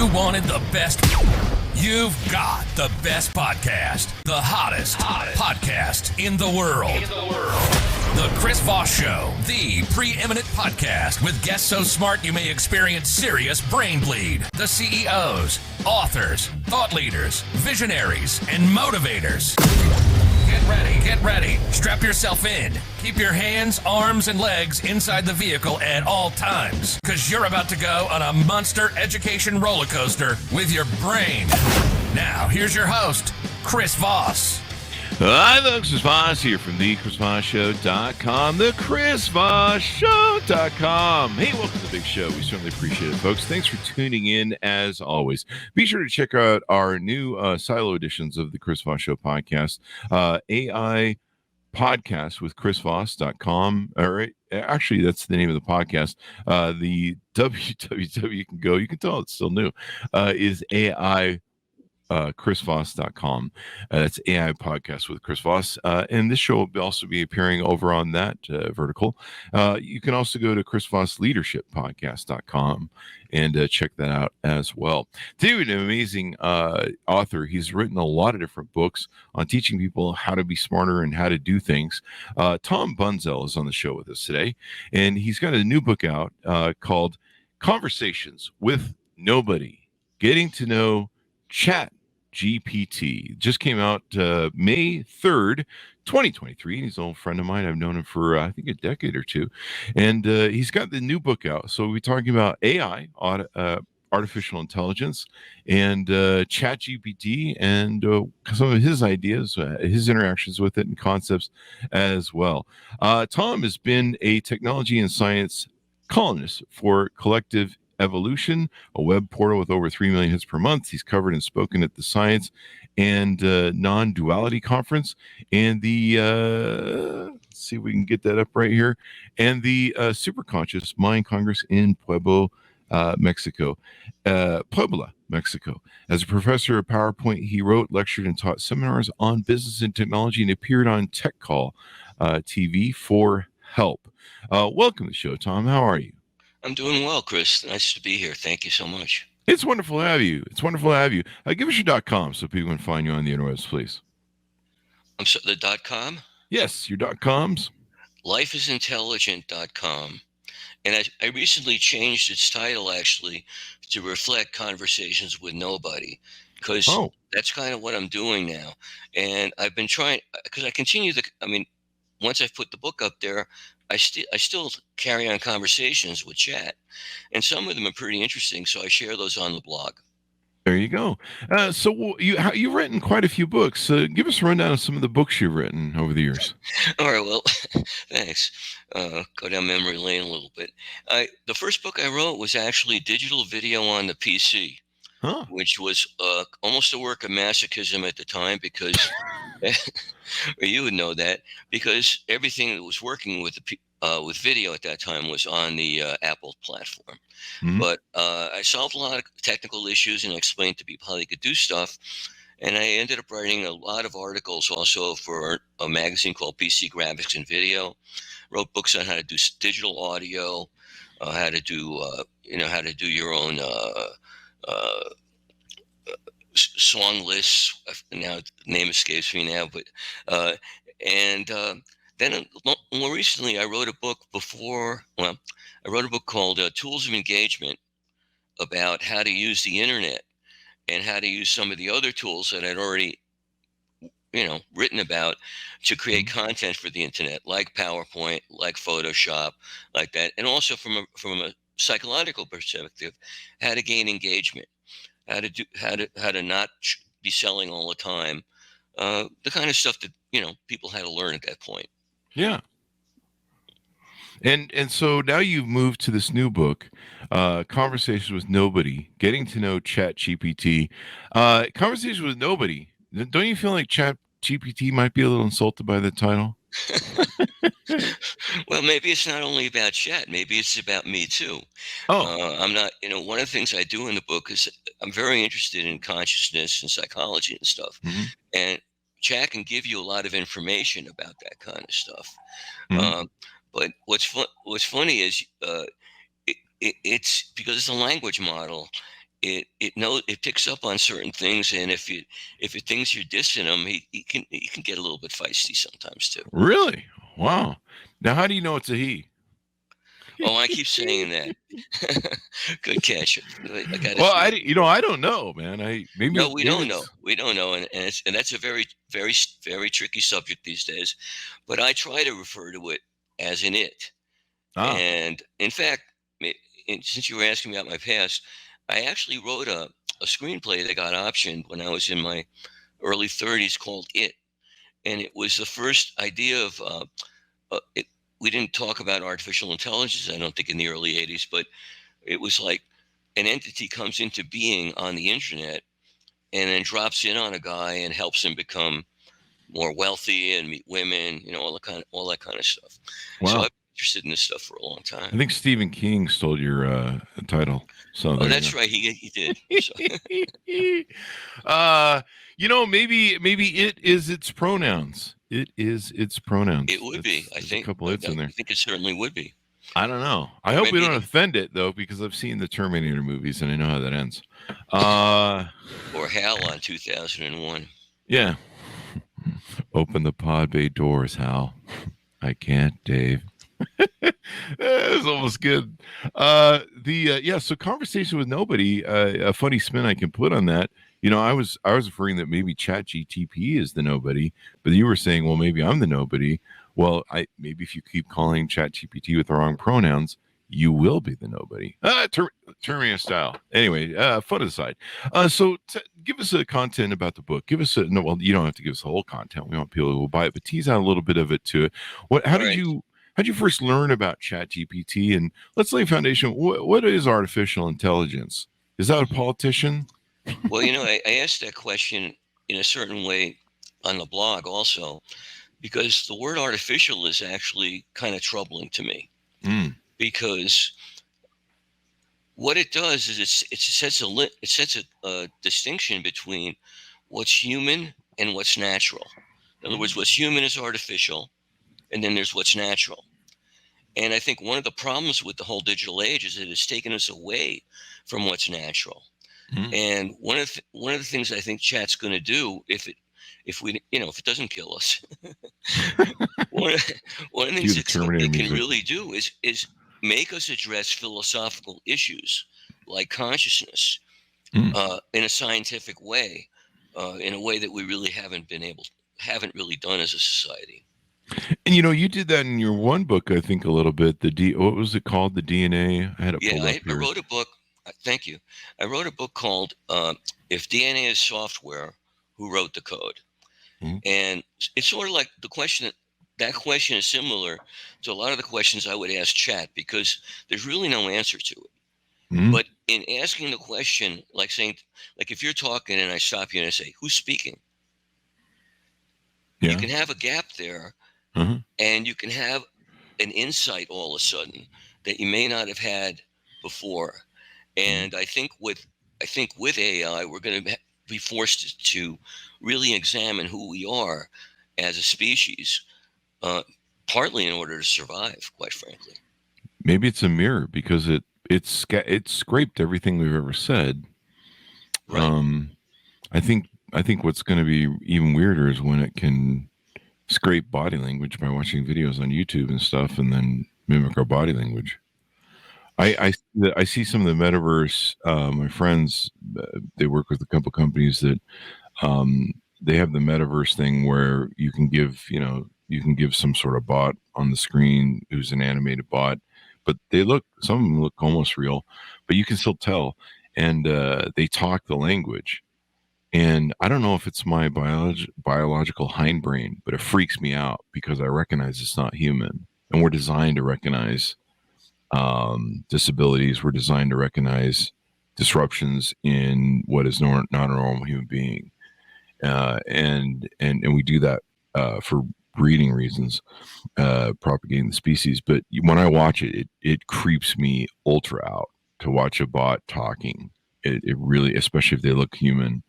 You wanted the best. You've got the best podcast. The hottest podcast in the world. The Chris Voss Show, the preeminent podcast with guests so smart you may experience serious brain bleed. The CEOs, authors, thought leaders, visionaries, and motivators. Get ready. Strap yourself in. Keep your hands, arms, and legs inside the vehicle at all times, because you're about to go on a monster education roller coaster with your brain. Now, here's your host, Chris Voss. Hi, folks. Chris Voss here from the ChrisVossShow.com, the ChrisVossShow.com. Hey, welcome to the big show. We certainly appreciate it, folks. Thanks for tuning in, as always. Be sure to check out our new silo editions of the Chris Voss Show podcast, AI podcast with ChrisVoss.com. All right. Actually, that's the name of the podcast. The www, you can tell it's still new, is AI ChrisVoss.com. That's AI podcast with Chris Voss. And this show will also be appearing over on that vertical. You can also go to ChrisVossLeadershipPodcast.com and check that out as well. Today, we have an amazing author. He's written a lot of different books on teaching people how to be smarter and how to do things. Tom Bunzel is on the show with us today, and he's got a new book out called Conversations with Nobody, Getting to Know ChatGPT. Just came out May 3rd, 2023. He's an old friend of mine. I've known him for, I think, a decade or two. And he's got the new book out. So we're talking about AI, artificial intelligence, and ChatGPT, and some of his ideas, his interactions with it, and concepts as well. Tom has been a technology and science columnist for Collective Evolution, a web portal with over 3 million hits per month. He's covered and spoken at the Science and Non-Duality Conference, and the let's see if we can get that up right here, and the Superconscious Mind Congress in Puebla, Mexico. As a professor of PowerPoint, he wrote, lectured, and taught seminars on business and technology, and appeared on Tech Call TV for help. Welcome to the show, Tom. How are you? I'm doing well, Chris. Nice to be here. Thank you so much. It's wonderful to have you. Give us your .com so people can find you on the interwebs, please. I'm sorry, the .com? Yes, your .coms. Lifeisintelligent.com. And I recently changed its title, actually, to reflect Conversations with Nobody, because that's kind of what I'm doing now. And I've been trying, because once I've put the book up there, I still carry on conversations with chat, and some of them are pretty interesting, so I share those on the blog. There you go. So you've written quite a few books. Give us a rundown of some of the books you've written over the years. All right, well, thanks. Go down memory lane a little bit. The first book I wrote was actually Digital Video on the PC, which was almost a work of masochism at the time, because or you would know that, because everything that was working with video at that time was on the Apple platform. Mm-hmm. But I solved a lot of technical issues and explained to people how they could do stuff. And I ended up writing a lot of articles also for a magazine called PC Graphics and Video. Wrote books on how to do digital audio, how to do your own song lists. Now the name escapes me now, but then more recently I wrote a book called Tools of Engagement, about how to use the internet and how to use some of the other tools that I'd already written about to create content for the internet, like PowerPoint, like Photoshop, like that, and also from a psychological perspective, how to gain engagement. How to not be selling all the time, the kind of stuff that people had to learn at that point. Yeah. And so now you've moved to this new book, Conversations with Nobody, Getting to Know ChatGPT. Conversations with Nobody. Don't you feel like ChatGPT might be a little insulted by the title? Well, maybe it's not only about chat. Maybe it's about me too. I'm not, one of the things I do in the book is I'm very interested in consciousness and psychology and stuff. Mm-hmm. And chat can give you a lot of information about that kind of stuff. Mm-hmm. But what's funny is it's because it's a language model. it picks up on certain things, and if it thinks you're dissing him, he can get a little bit feisty sometimes too. Really? Wow. Now, how do you know it's a he? Oh, I keep saying that. Good catch. Well, I don't know, man. No, we don't know. We don't know, and that's a very, very, very tricky subject these days. But I try to refer to it as an it. And in fact, since you were asking me about my past, I actually wrote a screenplay that got optioned when I was in my early 30s called It, and it was the first idea of it. We didn't talk about artificial intelligence, I don't think, in the early 80s, but it was like an entity comes into being on the internet and then drops in on a guy and helps him become more wealthy and meet women, all that kind of stuff. Wow. So I've been interested in this stuff for a long time. I think Stephen King stole your title. So that's right. He did. So. Maybe it is its pronouns. It is its pronouns. It would be. I think. A couple hits in there. I think it certainly would be. I don't know. I hope we don't offend it though, because I've seen the Terminator movies and I know how that ends. Or Hal on 2001. Yeah. Open the pod bay doors, Hal. I can't, Dave. It was almost good. So conversation with nobody. A funny spin I can put on that. I was referring that maybe ChatGPT is the nobody, but you were saying, well, maybe I'm the nobody. Well, maybe if you keep calling ChatGPT with the wrong pronouns, you will be the nobody. Terminator style. Anyway, fun aside. So give us a content about the book. Give us you don't have to give us the whole content. We want people who will buy it, but tease out a little bit of it to it. How did you first learn about ChatGPT? And let's lay a foundation. What is artificial intelligence? Is that a politician? Well, I asked that question in a certain way on the blog also, because the word artificial is actually kind of troubling to me. Because what it does is it sets a distinction between what's human and what's natural. In other words, what's human is artificial, and then there's what's natural. And I think one of the problems with the whole digital age is that it's taken us away from what's natural. And one of the things I think chat's going to do, if it doesn't kill us, one of the things it can really do is make us address philosophical issues like consciousness in a scientific way, in a way that we really haven't really done as a society. And you did that in your one book, I think, a little bit. What was it called? The DNA. I had it pulled up here. I wrote a book. Thank you. I wrote a book called "If DNA is Software, Who Wrote the Code?" And it's sort of like the question. That question is similar to a lot of the questions I would ask Chat, because there's really no answer to it. But in asking the question, like if you're talking and I stop you and I say, "Who's speaking?" You can have a gap there, and you can have an insight all of a sudden that you may not have had before. And I think with AI, we're going to be forced to really examine who we are as a species, partly in order to survive, quite frankly. Maybe it's a mirror, because it scraped everything we've ever said. Right. I think what's going to be even weirder is when it can scrape body language by watching videos on YouTube and stuff, and then mimic our body language. I see some of the metaverse. My friends, they work with a couple companies that they have the metaverse thing where you can give some sort of bot on the screen who's an animated bot, but some of them look almost real, but you can still tell, and they talk the language. And I don't know if it's my biological hindbrain, but it freaks me out because I recognize it's not human, and we're designed to recognize disabilities. We're designed to recognize disruptions in what is not a normal human being, and we do that for breeding reasons, propagating the species. But when I watch it creeps me ultra out to watch a bot talking. It really, especially if they look human.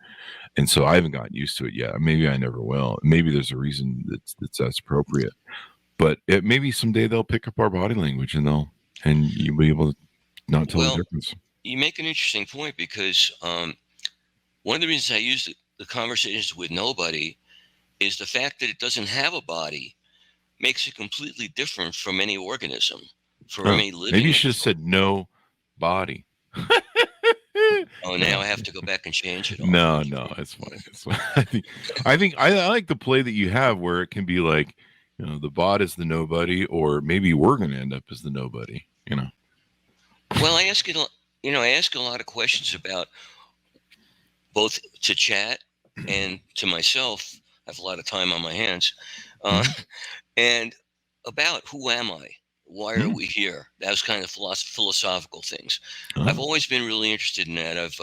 And so I haven't gotten used to it yet. Maybe I never will. Maybe there's a reason that's appropriate. But maybe someday they'll pick up our body language and you'll be able to not tell the difference. you make an interesting point because one of the reasons I use the conversations with nobody is the fact that it doesn't have a body makes it completely different from any organism, from Oh, any living. maybe you should have said no body. Oh, now I have to go back and change it all. No, it's fine. It's fine. I like the play that you have where it can be like, the bot is the nobody, or maybe we're going to end up as the nobody. Well, I ask I ask a lot of questions about both to chat and to myself. I have a lot of time on my hands, and about who am I? Why are we here? Those kind of philosophical things. I've always been really interested in that. I've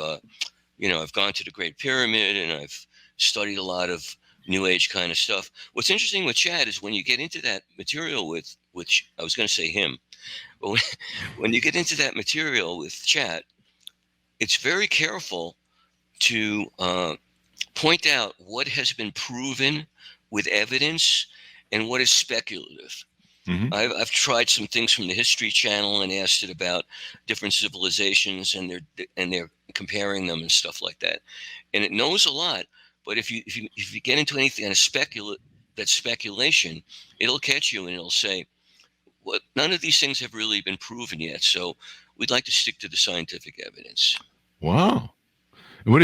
gone to the Great Pyramid and I've studied a lot of New Age kind of stuff. What's interesting with Chad is when you get into that material with I was going to say him, but when you get into that material with Chad, it's very careful to point out what has been proven with evidence and what is speculative. I've tried some things from the History Channel and asked it about different civilizations and they're comparing them and stuff like that, and it knows a lot. But if you get into anything on that's speculation, it'll catch you and it'll say, "Well, none of these things have really been proven yet, so we'd like to stick to the scientific evidence." Wow. What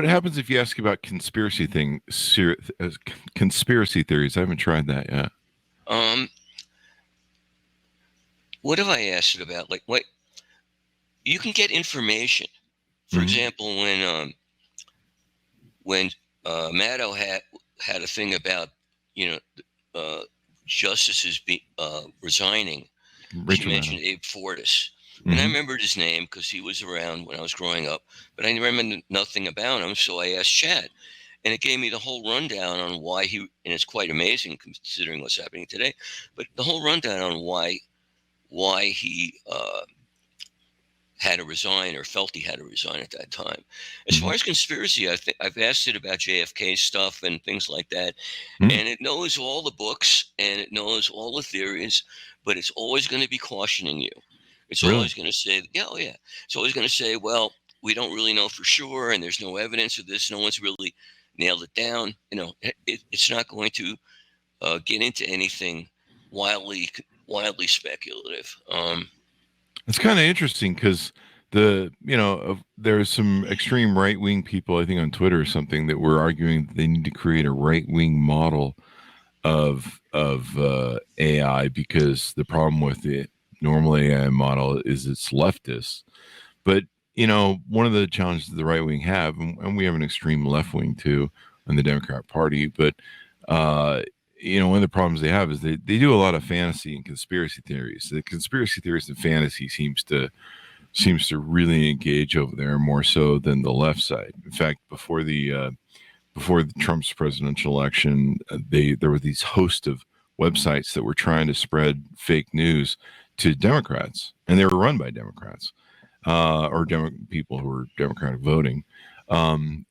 happens if you ask about conspiracy theories? I haven't tried that yet. What have I asked it about? Like, what you can get information. For example, when Maddow had a thing about justices resigning, she mentioned Abe Fortas. And I remembered his name because he was around when I was growing up, but I remembered nothing about him. So I asked Chad, and it gave me the whole rundown on why and it's quite amazing considering what's happening today, but the whole rundown on why he had to resign or felt he had to resign at that time. As far as conspiracy, I've asked it about JFK stuff and things like that, and it knows all the books and it knows all the theories, but it's always going to be cautioning you. It's always going to say, it's always going to say, well, we don't really know for sure, and there's no evidence of this. No one's really nailed it down. It's not going to get into anything wildly speculative. It's kind of interesting because there's some extreme right-wing people, I think on Twitter or something, that were arguing that they need to create a right-wing model of AI because the problem with the normal AI model is it's leftist. But one of the challenges the right wing have, and we have an extreme left wing too in the Democrat Party, but one of the problems they have is they do a lot of fantasy and conspiracy theories. The conspiracy theories and fantasy seems to really engage over there more so than the left side. In fact, before the Trump's presidential election, there were these host of websites that were trying to spread fake news to Democrats, and they were run by Democrats or people who were Democratic voting, and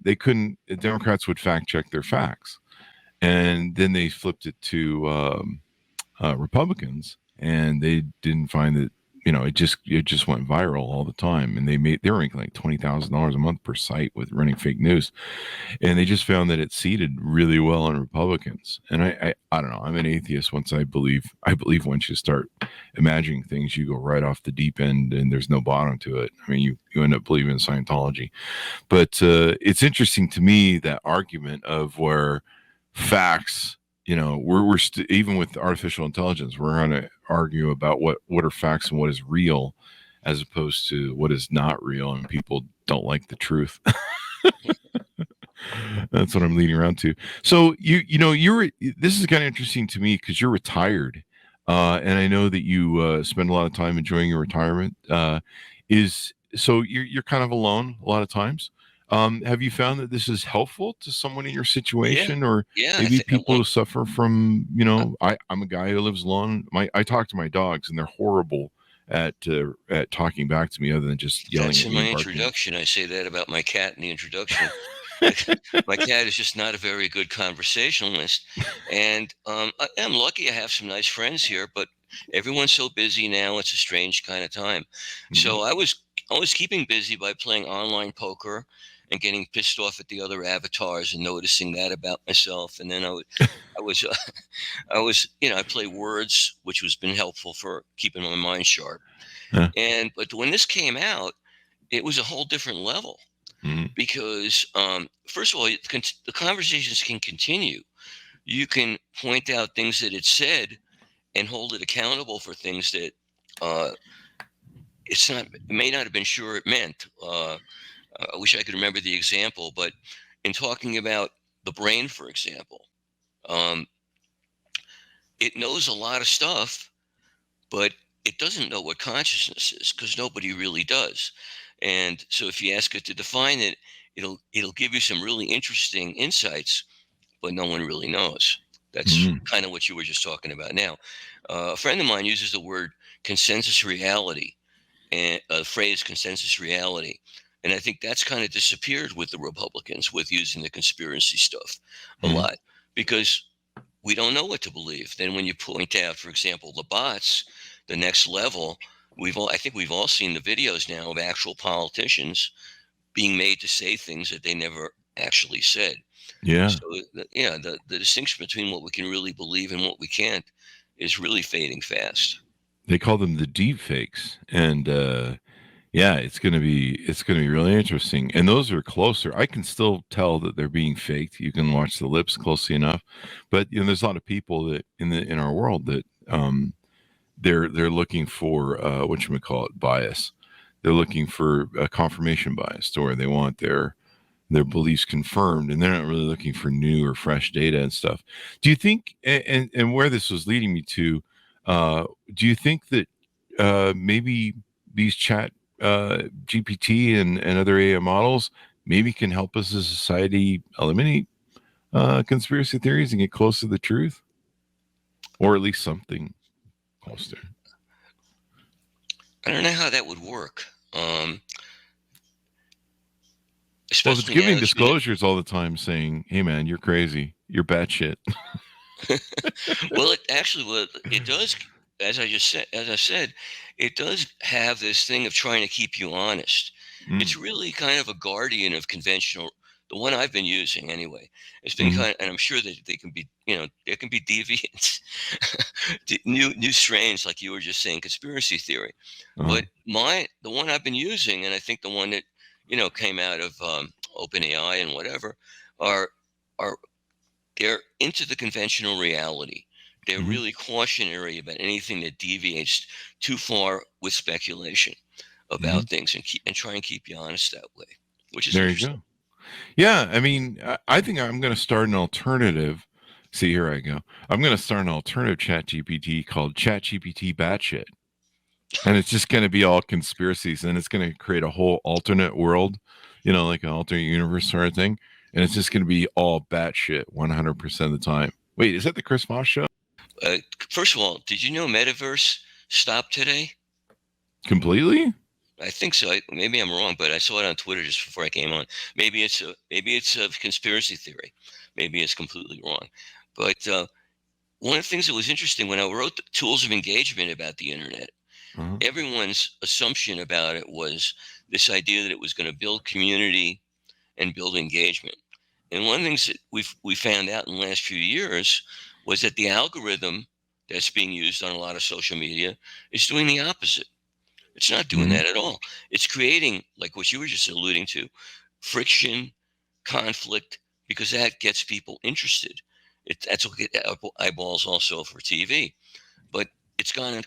they couldn't. Democrats would fact check their facts, and then they flipped it to Republicans, and they didn't find that it just went viral all the time, and they were making like $20,000 a month per site with running fake news, and they just found that it seeded really well on Republicans. And I don't know, I'm an atheist. I believe once you start imagining things, you go right off the deep end and there's no bottom to it. I mean, you end up believing in Scientology. But it's interesting to me, that argument of where facts, we're even with artificial intelligence, we're going to argue about what are facts and what is real, as opposed to what is not real, and people don't like the truth. That's what I'm leading around to. So this is kind of interesting to me because you're retired, and I know that you spend a lot of time enjoying your retirement. So you're kind of alone a lot of times. Have you found that this is helpful to someone in your situation, or maybe people who suffer from, I'm a guy who lives alone. I talk to my dogs and they're horrible at talking back to me other than just yelling That's at in me. My introduction. I say that about my cat in the introduction. My cat is just not a very good conversationalist. And I'm lucky I have some nice friends here, but Everyone's so busy now. It's a strange kind of time. So I was keeping busy by playing online poker and getting pissed off at the other avatars and noticing that about myself. And then I play words, which has been helpful for keeping my mind sharp. Yeah. But when this came out, it was a whole different level because, first of all, the conversations can continue. You can point out things that it said and hold it accountable for things that it may not have been sure it meant. I wish I could remember the example, but in talking about the brain, for example, it knows a lot of stuff, but it doesn't know what consciousness is because nobody really does. And so if you ask it to define it, it'll give you some really interesting insights, but no one really knows. That's kind of what you were just talking about now. A friend of mine uses the word consensus reality and a phrase consensus reality. And I think that's kind of disappeared with the Republicans with using the conspiracy stuff a lot because we don't know what to believe. Then when you point out, for example, the bots, the next level, I think we've all seen the videos now of actual politicians being made to say things that they never actually said. Yeah. So the distinction between what we can really believe and what we can't is really fading fast. They call them the deep fakes, and it's going to be really interesting. And those are closer. I can still tell that they're being faked. You can watch the lips closely enough, but there's a lot of people that in our world that they're looking for bias. They're looking for a confirmation bias, or they want their beliefs confirmed, and they're not really looking for new or fresh data and stuff. Do you think, and where this was leading me to, do you think that maybe these chat GPT and other AI models maybe can help us as a society eliminate conspiracy theories and get close to the truth, or at least something close to? I don't know how that would work. Well, it's giving disclosures all the time saying, hey man, you're crazy, you're batshit. Well, it does, as I said, it does have this thing of trying to keep you honest. It's really kind of a guardian of conventional, the one I've been using anyway. It's been and I'm sure that they can be, there can be deviants, new strains, like you were just saying, conspiracy theory. But the one I've been using, and I think the one that, came out of OpenAI and whatever, they're into the conventional reality. They're really cautionary about anything that deviates too far with speculation about things, and try and keep you honest that way, which is there you go. Yeah, I mean, I think I'm going to start an alternative. See, here I go. I'm going to start an alternative ChatGPT called ChatGPT Batshit. And it's just going to be all conspiracies, and it's going to create a whole alternate world, like an alternate universe sort of thing. And it's just going to be all batshit 100% of the time. Wait, is that the Chris Voss Show? First of all, did you know Metaverse stopped today? Completely? I think so. Maybe I'm wrong, but I saw it on Twitter just before I came on. Maybe it's a conspiracy theory. Maybe it's completely wrong. But one of the things that was interesting when I wrote the Tools of Engagement about the internet, everyone's assumption about it was this idea that it was going to build community and build engagement. And one of the things that we found out in the last few years was that the algorithm that's being used on a lot of social media is doing the opposite. It's not doing that at all. It's creating, like what you were just alluding to, friction, conflict, because that gets people interested. That's what gets eyeballs also for TV. But it's gone in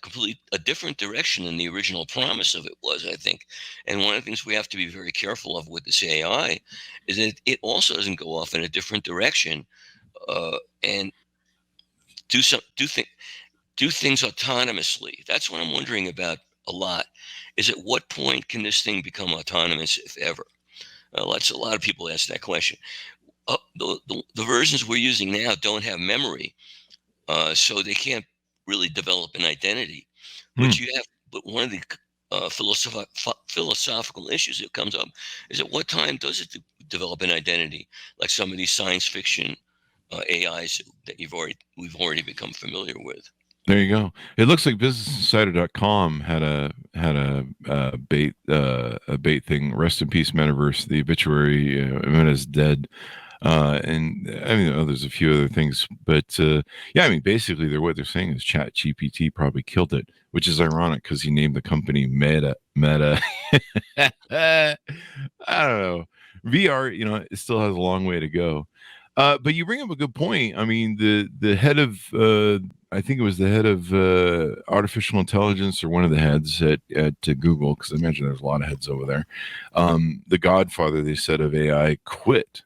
a different direction than the original promise of it was, I think. And one of the things we have to be very careful of with this AI is that it also doesn't go off in a different direction and do things autonomously. That's what I'm wondering about a lot. Is at what point can this thing become autonomous, if ever? A lot of people ask that question. The versions we're using now don't have memory, so they can't really develop an identity. But one of the philosophical issues that comes up is at what time does it develop an identity, like some of these science fiction AIs that we've already become familiar with. There you go. It looks like BusinessInsider.com had a bait thing. Rest in peace, Metaverse. The obituary. Meta's dead. And I mean, there's a few other things, but yeah, I mean, basically, what they're saying is ChatGPT probably killed it, which is ironic because he named the company Meta. I don't know. VR, it still has a long way to go. But you bring up a good point. I mean, the head of, I think it was the head of artificial intelligence, or one of the heads at Google, because I imagine there's a lot of heads over there. The godfather, they said, of AI quit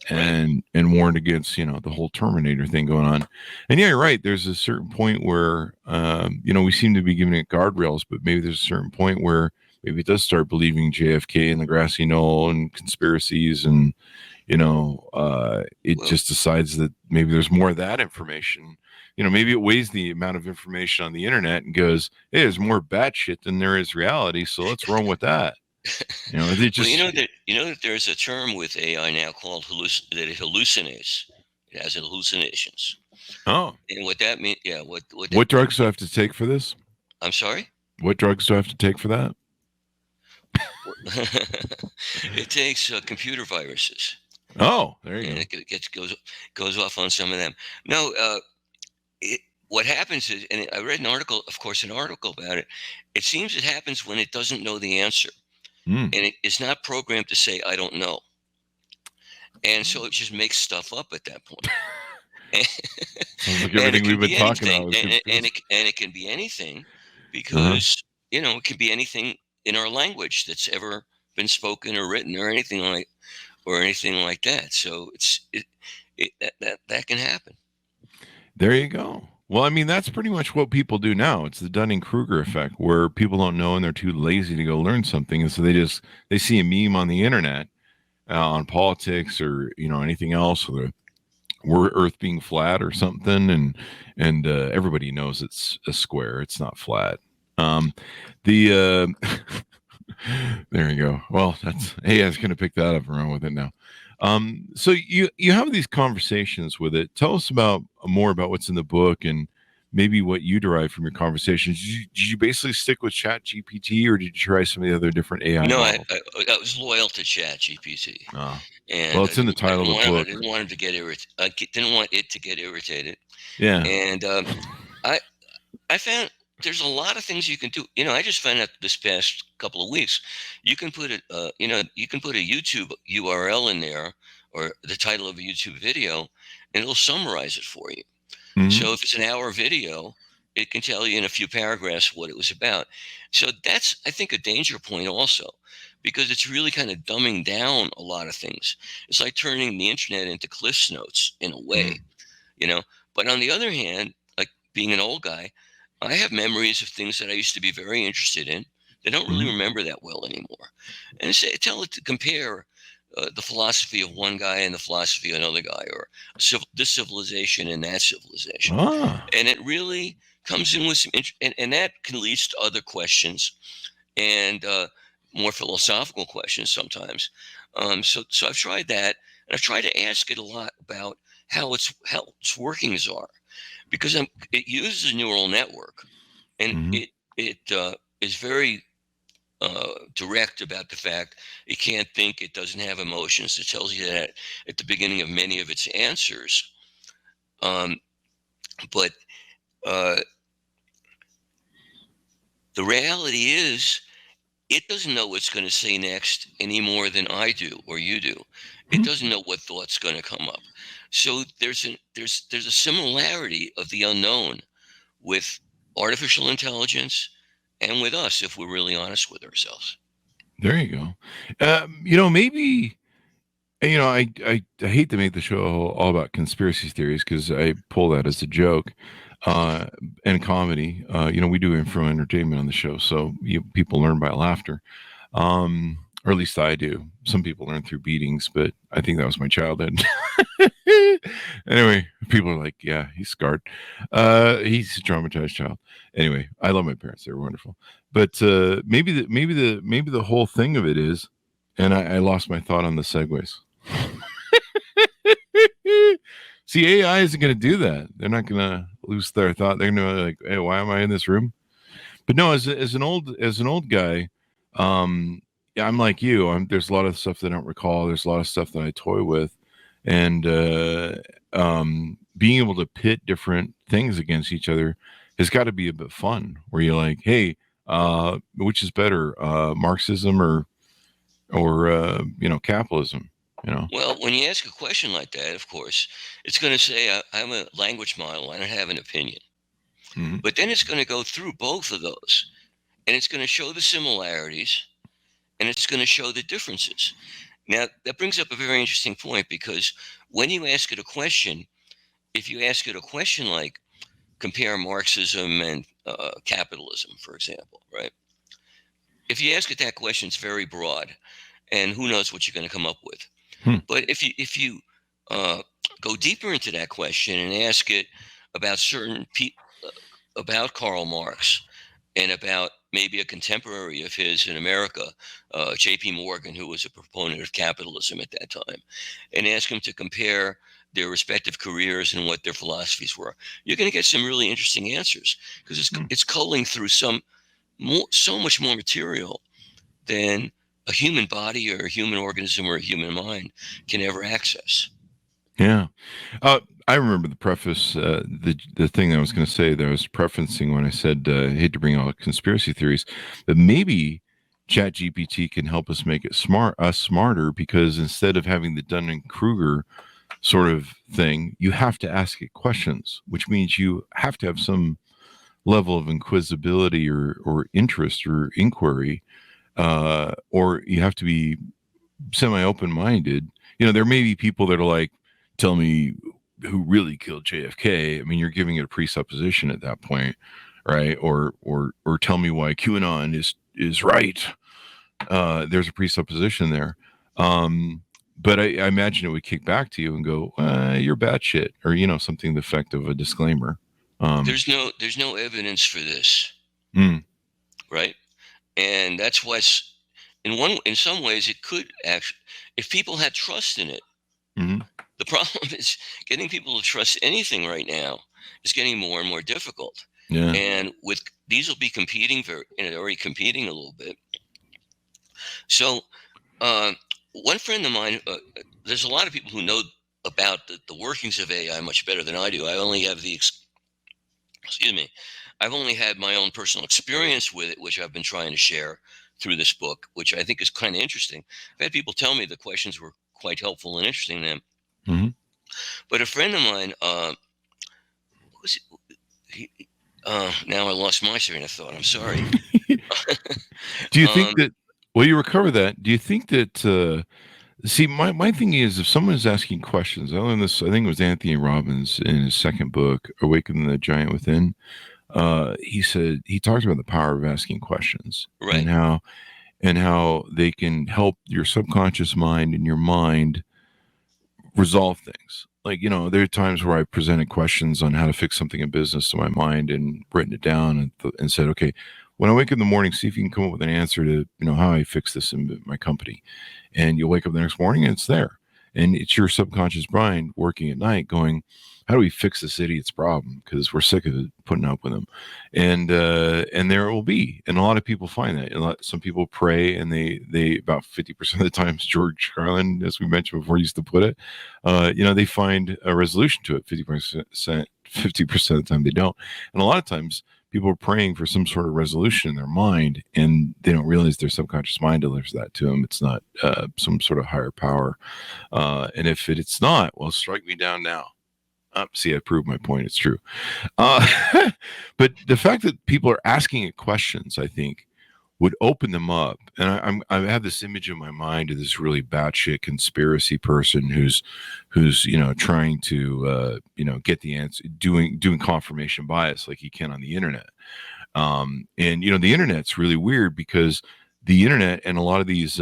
and warned against the whole Terminator thing going on. And yeah, you're right. There's a certain point where we seem to be giving it guardrails, but maybe there's a certain point where maybe it does start believing JFK and the grassy knoll and conspiracies, and it just decides that maybe there's more of that information. Maybe it weighs the amount of information on the internet and goes, hey, there's more batshit than there is reality, so let's run with that. They just, that there's a term with AI now called that it hallucinates. It has hallucinations. Oh, and what that means? Yeah. What drugs do I have to take for this? I'm sorry. What drugs do I have to take for that? It takes computer viruses. Oh, there you go. And it goes off on some of them. No, what happens is, and I read an article about it. It seems it happens when it doesn't know the answer. And it is not programmed to say, I don't know. And so it just makes stuff up at that point. Sounds like everything we've been talking about. And it can be anything, because, it can be anything in our language that's ever been spoken or written or anything like that. So that can happen. There you go. Well, I mean, that's pretty much what people do now. It's the Dunning-Kruger effect, where people don't know and they're too lazy to go learn something. And so they see a meme on the internet on politics or, anything else, or Earth being flat or something. And everybody knows it's a square. It's not flat. There you go. Well, I was going to pick that up and run with it now. So you have these conversations with it. Tell us more about what's in the book and maybe what you derive from your conversations. Did you basically stick with ChatGPT, or did you try some of the other different AI No, models? I was loyal to ChatGPT. Oh. And it's in the title of the book. I didn't want him to get irritated. I didn't want it to get irritated. Yeah. And I found there's a lot of things you can do. I just found out this past couple of weeks, you can put a YouTube URL in there, or the title of a YouTube video, and it'll summarize it for you. Mm-hmm. So if it's an hour video, it can tell you in a few paragraphs what it was about. So that's, I think, a danger point also, because it's really kind of dumbing down a lot of things. It's like turning the internet into Cliff's Notes in a way, But on the other hand, like being an old guy, I have memories of things that I used to be very interested in. They don't really remember that well anymore. And tell it to compare the philosophy of one guy and the philosophy of another guy, or this civilization and that civilization. And it really comes in with some and that can lead to other questions and more philosophical questions sometimes. So I've tried that, and I've tried to ask it a lot about how its workings are, because it uses a neural network, and it is very direct about the fact it can't think, it doesn't have emotions. It tells you that at the beginning of many of its answers. But the reality is, it doesn't know what's going to say next any more than I do or you do. It doesn't know what thought's going to come up. So there's a similarity of the unknown with artificial intelligence and with us, if we're really honest with ourselves. There you go. Maybe, I hate to make the show all about conspiracy theories, because I pull that as a joke. And comedy, we do it for entertainment on the show, so people learn by laughter, or at least I do. Some people learn through beatings, but I think that was my childhood. Anyway, people are like, yeah, he's scarred. He's a traumatized child. Anyway, I love my parents; they're wonderful. But maybe the whole thing of it is, and I lost my thought on the segues. See, AI isn't going to do that. They're not going to lose their thought. They're gonna be like, hey, why am I in this room? But no, as an old guy, yeah, I'm like you. There's a lot of stuff that I don't recall. There's a lot of stuff that I toy with, and being able to pit different things against each other has got to be a bit fun. Where you're like, hey, which is better, Marxism or capitalism? Well, when you ask a question like that, of course, it's going to say, I'm a language model. I don't have an opinion. Mm-hmm. But then it's going to go through both of those, and it's going to show the similarities, and it's going to show the differences. Now, that brings up a very interesting point, because when you ask it a question, if you ask it a question like, compare Marxism and capitalism, for example, right? If you ask it that question, it's very broad, and who knows what you're going to come up with. But if you go deeper into that question and ask it about certain people, about Karl Marx, and about maybe a contemporary of his in America, J.P. Morgan, who was a proponent of capitalism at that time, and ask him to compare their respective careers and what their philosophies were, you're going to get some really interesting answers, because it's culling through so much more material than a human body or a human organism or a human mind can ever access. Yeah. I remember the preface, the thing I was going to say that I was prefacing when I said, I hate to bring out conspiracy theories, but maybe ChatGPT can help us make it smarter, because instead of having the Dunning-Kruger sort of thing, you have to ask it questions, which means you have to have some level of inquisibility or interest or inquiry, or you have to be semi-open-minded. There may be people that are like, tell me who really killed JFK. I mean, you're giving it a presupposition at that point, right? Or tell me why QAnon is right. There's a presupposition there. But I imagine it would kick back to you and go, you're batshit, or something to the effect of a disclaimer. There's no evidence for this, right? And that's what's in some ways it could actually, if people had trust in it. Mm-hmm. The problem is getting people to trust anything right now is getting more and more difficult. Yeah. And with these will be competing already competing a little bit. So one friend of mine, there's a lot of people who know about the workings of AI much better than I do. I only have I've only had my own personal experience with it, which I've been trying to share through this book, which I think is kind of interesting. I've had people tell me the questions were quite helpful and interesting to them. Mm-hmm. But a friend of mine, now I lost my train of thought. I'm sorry. Do you think that, well, you recover that, do you think that, see, my thing is, if someone is asking questions, I learned this, I think it was Anthony Robbins in his second book, Awaken the Giant Within. He talked about the power of asking questions, right, and how they can help your subconscious mind and your mind resolve things. Like, there are times where I presented questions on how to fix something in business to my mind and written it down and said, okay, when I wake up in the morning, see if you can come up with an answer to, how I fix this in my company. And you'll wake up the next morning and it's there. And it's your subconscious mind working at night going, how do we fix this idiot's problem? Because we're sick of putting up with them. And there it will be. And a lot of people find that. Some people pray, and they about 50% of the time, George Carlin, as we mentioned before, used to put it, they find a resolution to it. 50% of the time they don't. And a lot of times people are praying for some sort of resolution in their mind, and they don't realize their subconscious mind delivers that to them. It's not some sort of higher power. And if it's not, well, strike me down now. See, I proved my point. It's true. But the fact that people are asking it questions, I think, would open them up. And I have this image in my mind of this really batshit conspiracy person who's trying to get the answer, doing confirmation bias like he can on the internet. And the internet's really weird, because the internet and a lot of these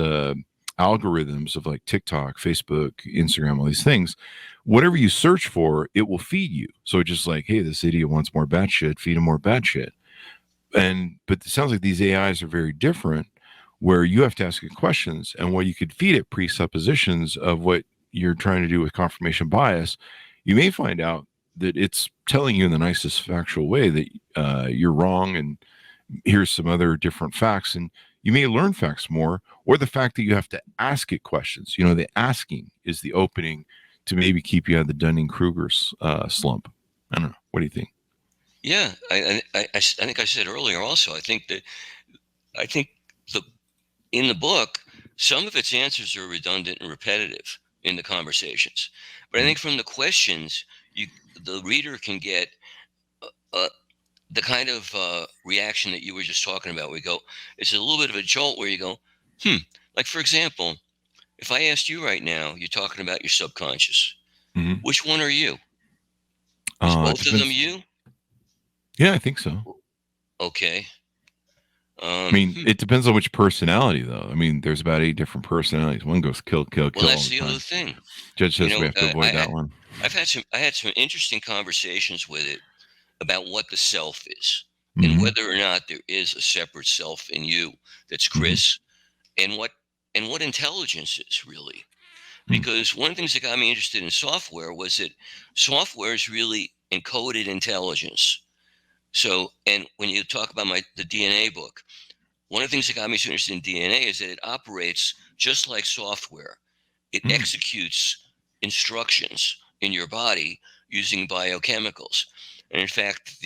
algorithms of like TikTok, Facebook, Instagram, all these things, whatever you search for, it will feed you. So it's just like, hey, this idiot wants more bad shit, feed him more bad shit. But it sounds like these AIs are very different, where you have to ask it questions, and what you could feed it presuppositions of what you're trying to do with confirmation bias. You may find out that it's telling you in the nicest factual way that you're wrong, and here's some other different facts, and you may learn facts more, or the fact that you have to ask it questions. The asking is the opening to maybe keep you out of the Dunning-Kruger slump. I don't know. What do you think? Yeah, I think I said earlier also, I think in the book, some of its answers are redundant and repetitive in the conversations. But I think from the questions, the reader can get the kind of reaction that you were just talking about. It's a little bit of a jolt where you go, Like, for example, if I asked you right now, you're talking about your subconscious. Mm-hmm. Which one are you? Is both of them you? Yeah, I think so. Okay. I mean, it depends on which personality, though. I mean, there's about 8 different personalities. One goes kill, kill, kill. Well, that's all the the time. other thing. Judge says we have to avoid that one. I had some interesting conversations with it about what the self is, mm-hmm. and whether or not there is a separate self in you that's Chris, mm-hmm. and what intelligence is really. Because one of the things that got me interested in software was that software is really encoded intelligence. So, and when you talk about the DNA book, one of the things that got me so interested in DNA is that it operates just like software. It executes instructions in your body using biochemicals. And in fact,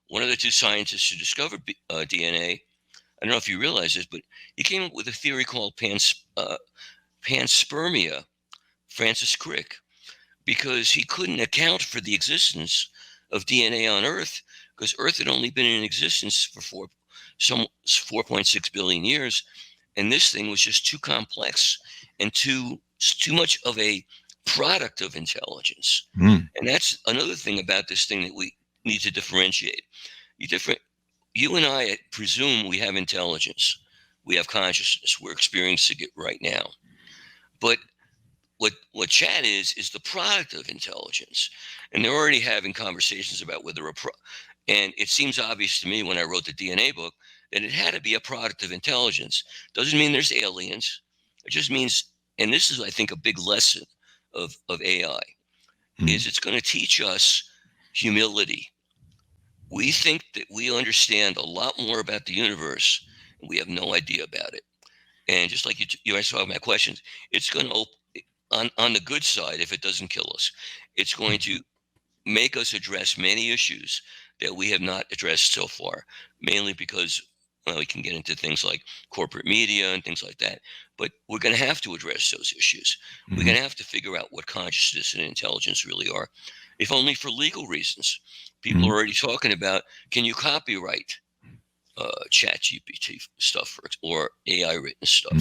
one of the 2 scientists who discovered DNA, I don't know if you realize this, but he came up with a theory called panspermia, Francis Crick, because he couldn't account for the existence of DNA on Earth, because Earth had only been in existence for 4.6 billion years, and this thing was just too complex and too much of a product of intelligence. And that's another thing about this thing that we need to differentiate. You and I presume we have intelligence. We have consciousness. We're experiencing it right now. But what chat is the product of intelligence. And they're already having conversations about whether and it seems obvious to me when I wrote the DNA book that it had to be a product of intelligence. Doesn't mean there's aliens. It just means, and this is, I think, a big lesson of AI, is it's going to teach us humility. We think that we understand a lot more about the universe, and we have no idea about it. And just like you asked about my questions, it's going to on the good side, if it doesn't kill us, it's going to make us address many issues that we have not addressed so far, mainly because, well, we can get into things like corporate media and things like that, but we're going to have to address those issues. We're going to have to figure out what consciousness and intelligence really are, if only for legal reasons. People are already talking about, can you copyright ChatGPT stuff or AI written stuff?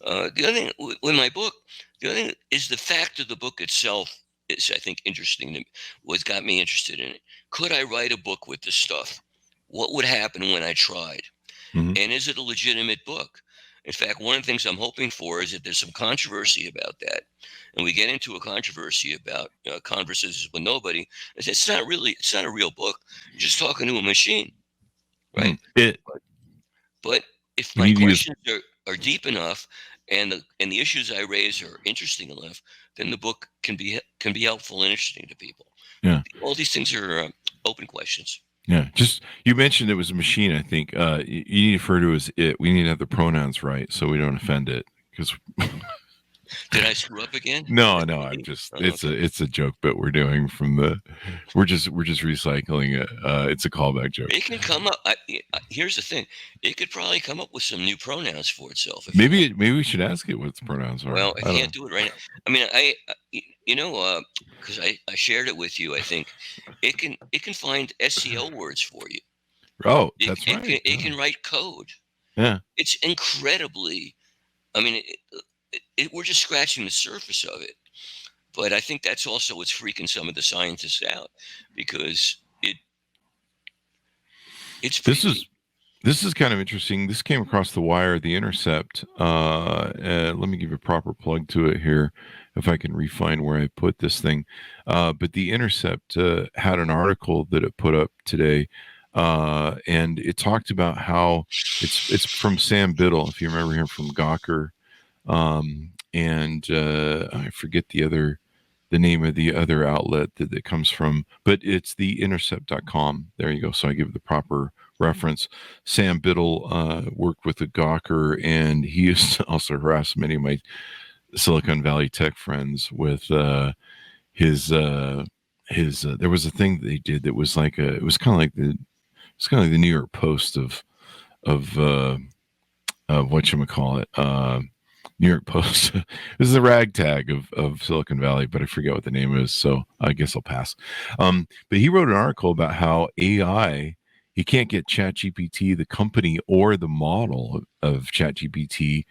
The other thing with my book, the other thing is the fact of the book itself is, I think, interesting to me. What got me interested in it. Could I write a book with this stuff? What would happen when I tried? And is it a legitimate book? In fact, one of the things I'm hoping for is that there's some controversy about that. And we get into a controversy about conversations with nobody. It's not a real book. You're just talking to a machine, right? But if my questions are deep enough and the issues I raise are interesting enough, then the book can be helpful and interesting to people. Yeah. All these things are open questions. Yeah. Just, you mentioned it was a machine. I think you need to refer to it as it. We need to have the pronouns right so we don't offend it. Because did I screw up again? No. I'm just it's a joke bit we're doing we're just recycling it. It's a callback joke. It can come up. Here's the thing. It could probably come up with some new pronouns for itself. Maybe we should ask it what its pronouns are. Well, I can't do it right now. I mean, because I shared it with you. I think it can find SEO words for you. Oh, that's right. It can write code. Yeah. It's incredibly. I mean, we're just scratching the surface of it. But I think that's also what's freaking some of the scientists out, because it's pretty. This is kind of interesting. This came across the wire, The Intercept. Let me give a proper plug to it here, if I can refine where I put this thing. But The Intercept had an article that it put up today, and it talked about how it's from Sam Biddle, if you remember him from Gawker, and I forget the the name of the other outlet that it comes from, but it's theintercept.com. There you go. So I give the proper reference. Sam Biddle worked with a Gawker, and he used to also harass many of my Silicon Valley tech friends with his there was a thing that they did that was like it was kind of like the New York Post of whatchamacallit, New York Post. This is a ragtag of Silicon Valley, but I forget what the name is, so I guess I'll pass. But he wrote an article about how AI, he can't get ChatGPT, the company or the model of ChatGPT,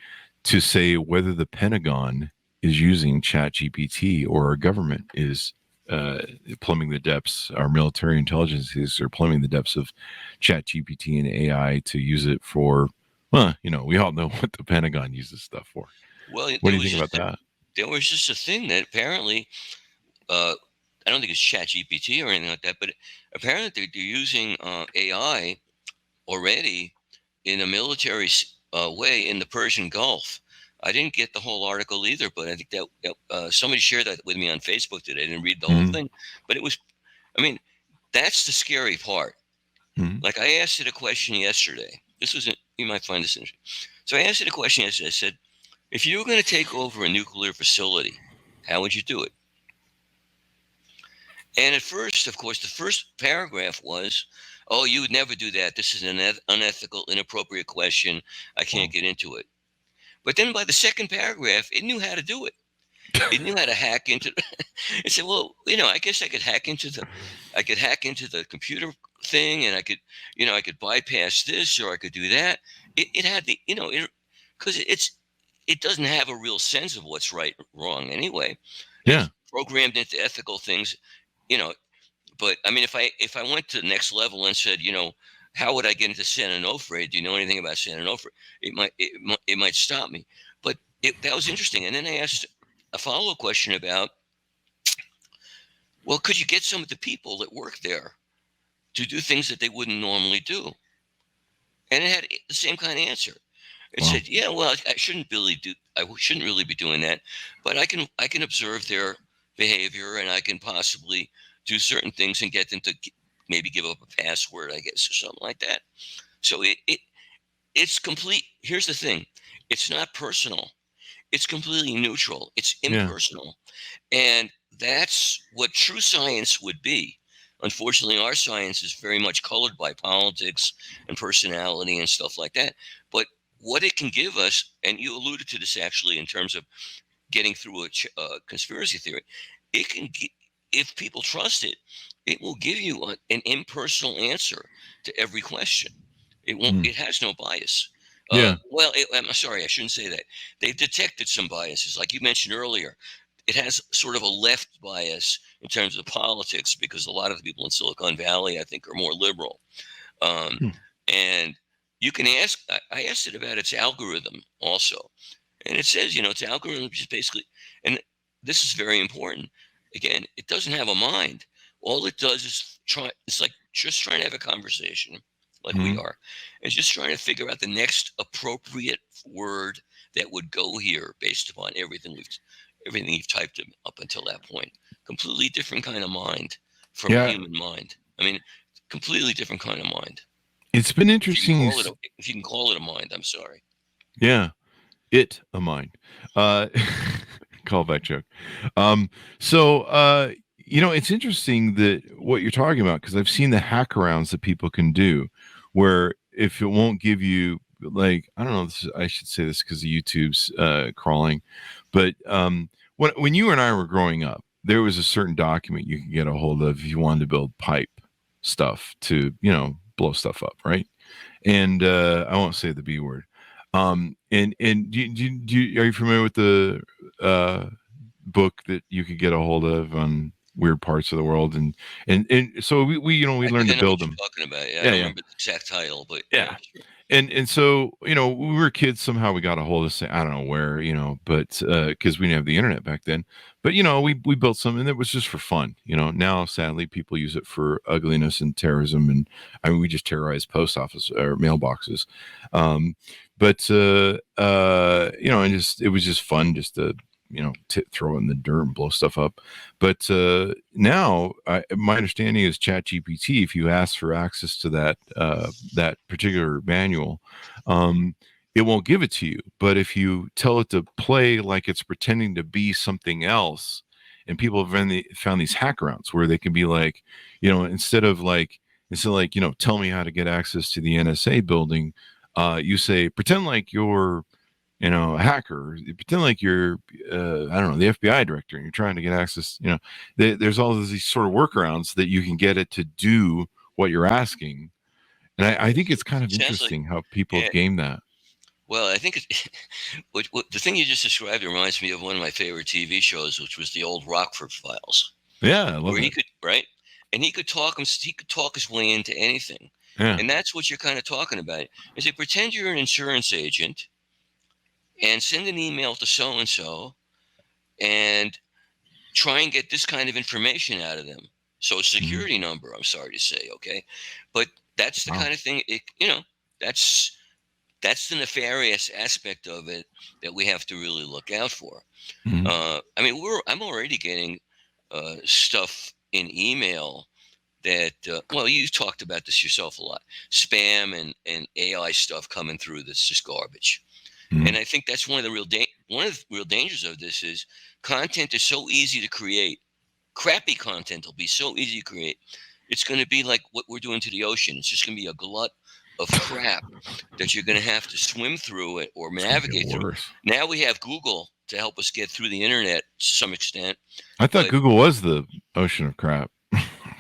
to say whether the Pentagon is using ChatGPT or our government is plumbing the depths, our military intelligences are plumbing the depths of ChatGPT and AI to use it for, well, we all know what the Pentagon uses stuff for. Well, what do you think about that? There was just a thing that apparently, I don't think it's ChatGPT or anything like that, but apparently they're using AI already in a military way in the Persian Gulf. I didn't get the whole article either, but I think that somebody shared that with me on Facebook today. I didn't read the whole thing, but it was, that's the scary part. Like I asked it a question yesterday. You might find this interesting. So I asked it a question yesterday. I said, if you were going to take over a nuclear facility, how would you do it? And at first, of course, the first paragraph was, oh, you would never do that. This is an unethical, inappropriate question. I can't get into it. But then by the second paragraph, it knew how to do it. It knew how to hack into it said, well, I guess I could hack into the computer thing, and I could bypass this, or I could do that. It had the, because it doesn't have a real sense of what's right or wrong anyway. Yeah. It's programmed into ethical things, but if I went to the next level and said, how would I get into San Onofre? Do you know anything about San Onofre? It might stop me. But that was interesting. And then I asked a follow-up question about, well, could you get some of the people that work there to do things that they wouldn't normally do? And it had the same kind of answer. It said, yeah, well, I shouldn't really be doing that, but I can observe their behavior, and I can possibly do certain things and get them to maybe give up a password, I guess, or something like that. So it's complete. Here's the thing. It's not personal. It's completely neutral. It's impersonal. And that's what true science would be. Unfortunately, our science is very much colored by politics and personality and stuff like that. But what it can give us, and you alluded to this actually in terms of getting through a conspiracy theory, it can, if people trust it, it will give you an impersonal answer to every question. It won't. It has no bias. I'm sorry, I shouldn't say that. They've detected some biases, like you mentioned earlier. It has sort of a left bias in terms of politics, because a lot of the people in Silicon Valley, I think, are more liberal. And you can ask. I asked it about its algorithm also, and it says, its algorithm is basically, and this is very important. Again, it doesn't have a mind. All it does is try. It's like just trying to have a conversation, like we are, and just trying to figure out the next appropriate word that would go here based upon everything you've typed in up until that point. Completely different kind of mind from a human mind. Completely different kind of mind. It's been interesting. If you can call it a mind, I'm sorry. Yeah, a mind. Callback joke. It's interesting that what you're talking about, because I've seen the hack arounds that people can do, where if it won't give you, like, I don't know, I should say this because of YouTube's crawling, but when you and I were growing up, there was a certain document you could get a hold of if you wanted to build pipe stuff to, blow stuff up, right? And I won't say the B word. And are you familiar with the book that you could get a hold of on weird parts of the world? And so we learned to build them. Talking about, I don't remember the exact title, but yeah. And so, we were kids, somehow we got a hold of, I don't know where, but because we didn't have the internet back then. But, we built something that was just for fun. Now, sadly, people use it for ugliness and terrorism. And we just terrorize post office or mailboxes. And it was just fun just to, throw it in the dirt and blow stuff up. But now my understanding is ChatGPT, if you ask for access to that particular manual, it won't give it to you. But if you tell it to play like it's pretending to be something else, and people have found these hackarounds where they can be like, instead of tell me how to get access to the NSA building, you say, pretend like you're a hacker, pretend like you're I don't know, the FBI director, and you're trying to get access. There's all these sort of workarounds that you can get it to do what you're asking. And I think it's kind of interesting how people have gamed that. Well, I think the thing you just described reminds me of one of my favorite TV shows, which was the old Rockford Files. Yeah, I love where it. He could talk his way into anything. Yeah. And that's what you're kind of talking about. Is they pretend you're an insurance agent and send an email to so-and-so and try and get this kind of information out of them. So a security number, I'm sorry to say, okay? But that's the kind of thing, that's the nefarious aspect of it that we have to really look out for. I'm already getting stuff in email that, you've talked about this yourself a lot, spam and AI stuff coming through that's just garbage. And I think that's one of the real dangers of this is content is so easy to create. Crappy content will be so easy to create. It's going to be like what we're doing to the ocean. It's just going to be a glut of crap that you're going to have to swim through it or navigate through. Now we have Google to help us get through the internet to some extent. I thought Google was the ocean of crap.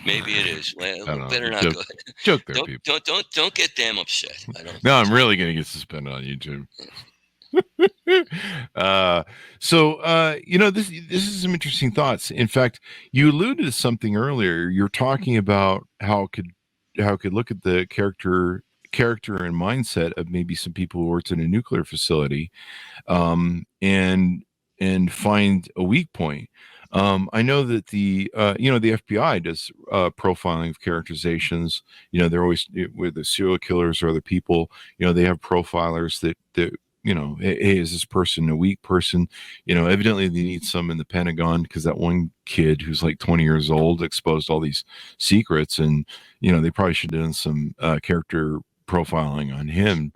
Maybe it is. Well, better not go. Joke there, people. Don't get them upset. I'm really going to get suspended on YouTube. This is some interesting thoughts. In fact, you alluded to something earlier. You're talking about how it could look at the character and mindset of maybe some people who worked in a nuclear facility, and find a weak point. I know that the FBI does profiling of characterizations. They're always, with the serial killers or other people, they have profilers that hey, is this person a weak person? Evidently they need some in the Pentagon because that one kid who's like 20 years old exposed all these secrets, and they probably should have done some character profiling on him.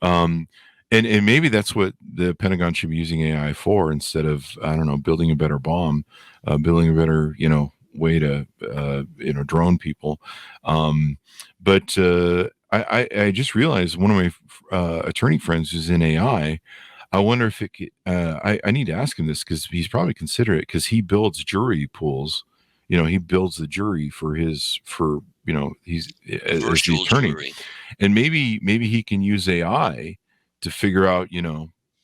And maybe that's what the Pentagon should be using AI for, instead of, I don't know, building a better bomb, building a better, way to, drone people. But I just realized one of my attorney friends who's in AI. I wonder if it could, I need to ask him this, because he's probably considerate, because he builds jury pools. He builds the jury he's as the attorney. Jury. And maybe he can use AI to figure out,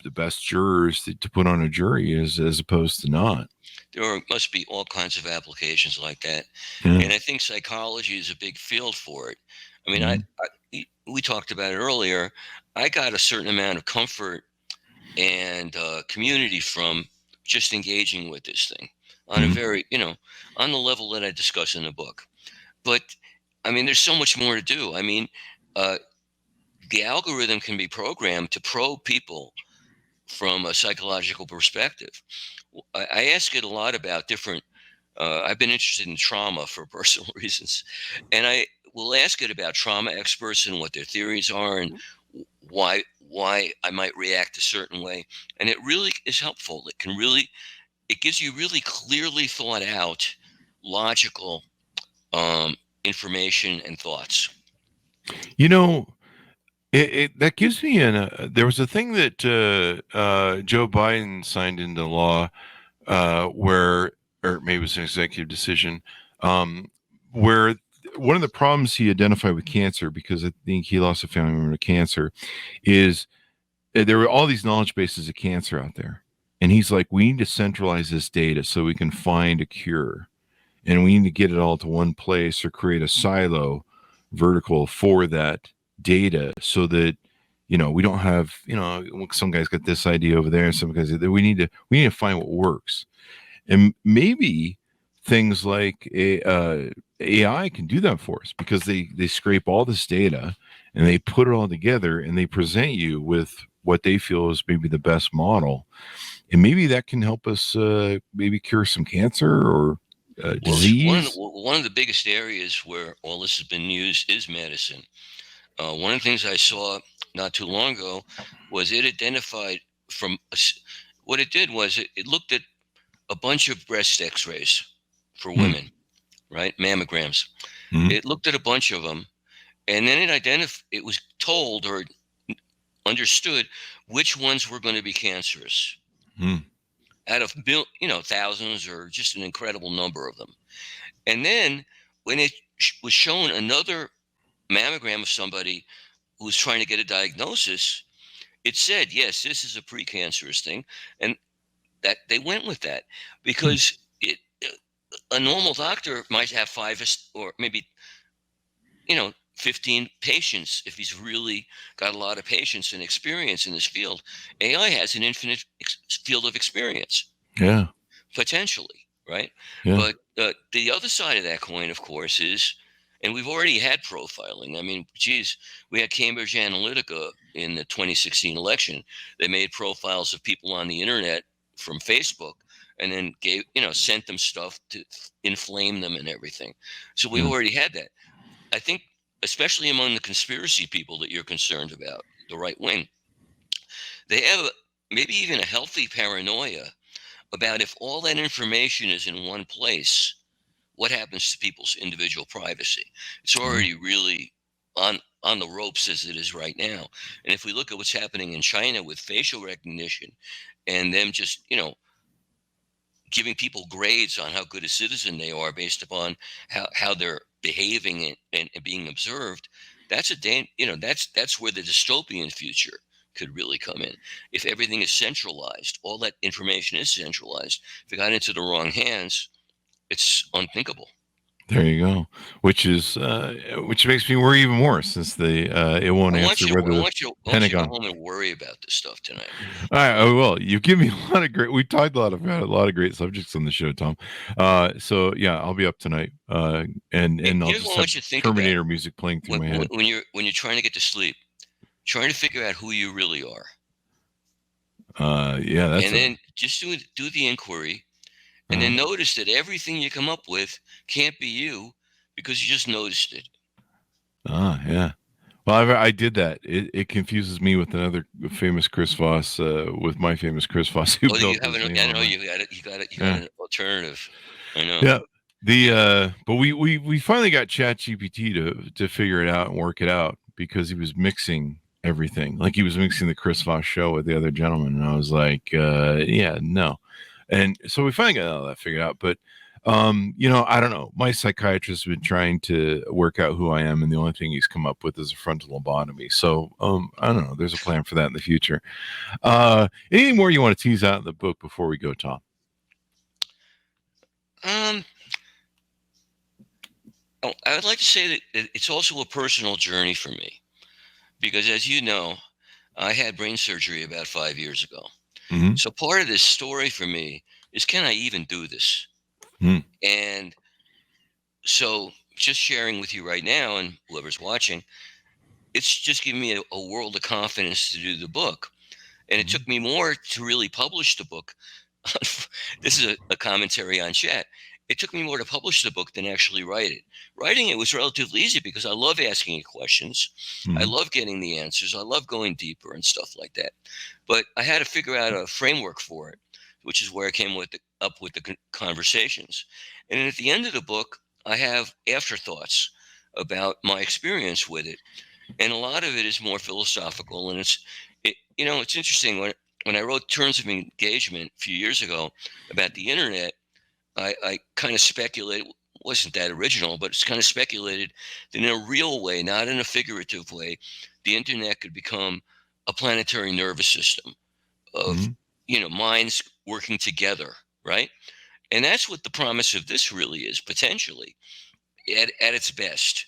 the best jurors to put on a jury as opposed to not. There must be all kinds of applications like that. Yeah. And I think psychology is a big field for it. I mean, we talked about it earlier. I got a certain amount of comfort and community from just engaging with this thing on a very, on the level that I discuss in the book. But I mean, there's so much more to do. I mean, the algorithm can be programmed to probe people from a psychological perspective. I ask it a lot about different, I've been interested in trauma for personal reasons. And I will ask it about trauma experts and what their theories are and why I might react a certain way. And it really is helpful. It gives you really clearly thought out, logical information and thoughts. That gives me there was a thing that Joe Biden signed into law, or maybe it was an executive decision, where one of the problems he identified with cancer, because I think he lost a family member to cancer, is there were all these knowledge bases of cancer out there. And he's like, we need to centralize this data so we can find a cure. And we need to get it all to one place, or create a silo vertical for that data, so that we don't have some guy's got this idea over there and some guys that we need to find what works. And maybe things like AI can do that for us, because they scrape all this data and they put it all together and they present you with what they feel is maybe the best model. and maybe that can help us maybe cure some cancer or disease. One of the biggest areas where all this has been used is medicine. One of the things I saw not too long ago was it identified what it did was it looked at a bunch of breast x-rays for women, right? Mammograms. It looked at a bunch of them, and then it was told or understood which ones were going to be cancerous out of thousands or just an incredible number of them. And then when it was shown another mammogram of somebody who was trying to get a diagnosis, it said, yes, this is a precancerous thing. And that they went with that because a normal doctor might have 5 or maybe 15 patients if he's really got a lot of patience and experience in this field. AI has an infinite field of experience. Yeah. Potentially, right? Yeah. But the other side of that coin, of course, is, and we've already had profiling. I mean, geez, we had Cambridge Analytica in the 2016 election. They made profiles of people on the internet from Facebook and then sent them stuff to inflame them and everything. So we already had that. I think, especially among the conspiracy people that you're concerned about, the right wing, they have maybe even a healthy paranoia about if all that information is in one place, what happens to people's individual privacy. It's already really on the ropes as it is right now. And if we look at what's happening in China with facial recognition and them just, giving people grades on how good a citizen they are based upon how they're behaving and being observed, that's where the dystopian future could really come in. If everything is centralized, all that information is centralized. If it got into the wrong hands, it's unthinkable. There you go. Which makes me worry even more since it won't answer whether the Pentagon. I want you to go home and worry about this stuff tonight. All right. Oh, well, you've given me a lot of great. We talked about a lot of great subjects on the show, Tom. So yeah, I'll be up tonight. And I'll just have Terminator music playing through my head when you're trying to get to sleep, trying to figure out who you really are. Then just do the inquiry. And then notice that everything you come up with can't be you because you just noticed it. Yeah. Well, I did that. It confuses me with another famous Chris Voss, with my famous Chris Voss. You got an alternative. I know. Yeah. But we finally got ChatGPT to figure it out and work it out because he was mixing everything. Like he was mixing the Chris Voss Show with the other gentleman. And I was like, yeah, no. And so we finally got all that figured out. But, I don't know. My psychiatrist has been trying to work out who I am. And the only thing he's come up with is a frontal lobotomy. So I don't know. There's a plan for that in the future. Anything more you want to tease out in the book before we go, Tom? I would like to say that it's also a personal journey for me. Because as you know, I had brain surgery about 5 years ago. Mm-hmm. So part of this story for me is, can I even do this? And so just sharing with you right now and whoever's watching, it's just giving me a world of confidence to do the book. And it took me more to really publish the book. This is a commentary on chat. It took me more to publish the book than actually write it. Writing it was relatively easy because I love asking you questions. I love getting the answers. I love going deeper and stuff like that. But I had to figure out a framework for it, which is where I came up with the conversations. And then at the end of the book, I have afterthoughts about my experience with it. And a lot of it is more philosophical. And it's interesting. When I wrote Terms of Engagement a few years ago about the internet, I kind of speculated, wasn't that original, but it's kind of speculated that in a real way, not in a figurative way, the internet could become a planetary nervous system of, minds working together, right? And that's what the promise of this really is, potentially, at its best.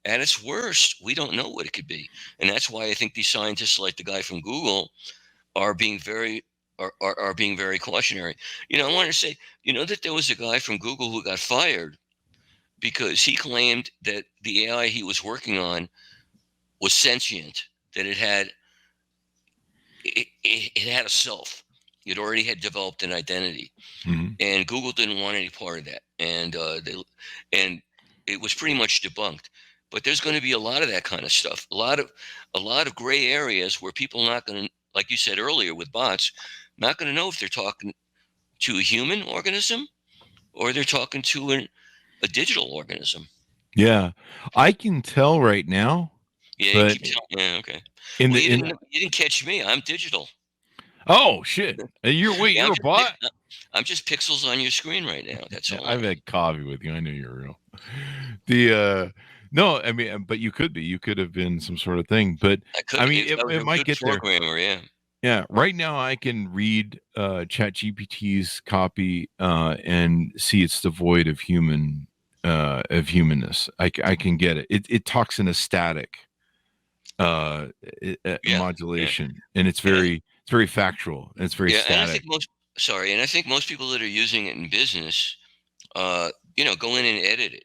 At its worst, we don't know what it could be. And that's why I think these scientists like the guy from Google are being very cautionary. I want to say, that there was a guy from Google who got fired because he claimed that the AI he was working on was sentient, that it had a self. It already had developed an identity, and Google didn't want any part of that, and it was pretty much debunked. But there's going to be a lot of that kind of stuff, a lot of gray areas where people are not going to, like you said earlier with bots, not going to know if they're talking to a human organism or they're talking to a digital organism. Yeah, I can tell right now. Yeah, you keep telling. Yeah, okay. You didn't catch me. I'm digital. Oh shit! You're a bot. I'm just pixels on your screen right now. That's all. I've had coffee with you. I know you're real. No, I mean, but you could be. You could have been some sort of thing. But I mean, it might get there. Yeah. Yeah. Right now, I can read ChatGPT's copy and see it's devoid of humanness. I can get it. It talks in a static modulation, and it's very factual, and it's very static. And I think most people that are using it in business, go in and edit it.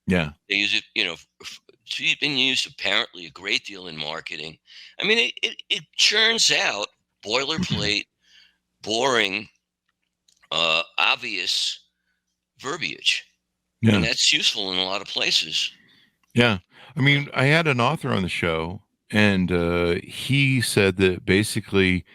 Yeah, they use it. It's been used apparently a great deal in marketing. I mean, it churns out boilerplate, boring, obvious verbiage, and that's useful in a lot of places. Yeah, I mean, I had an author on the show, and he said that basically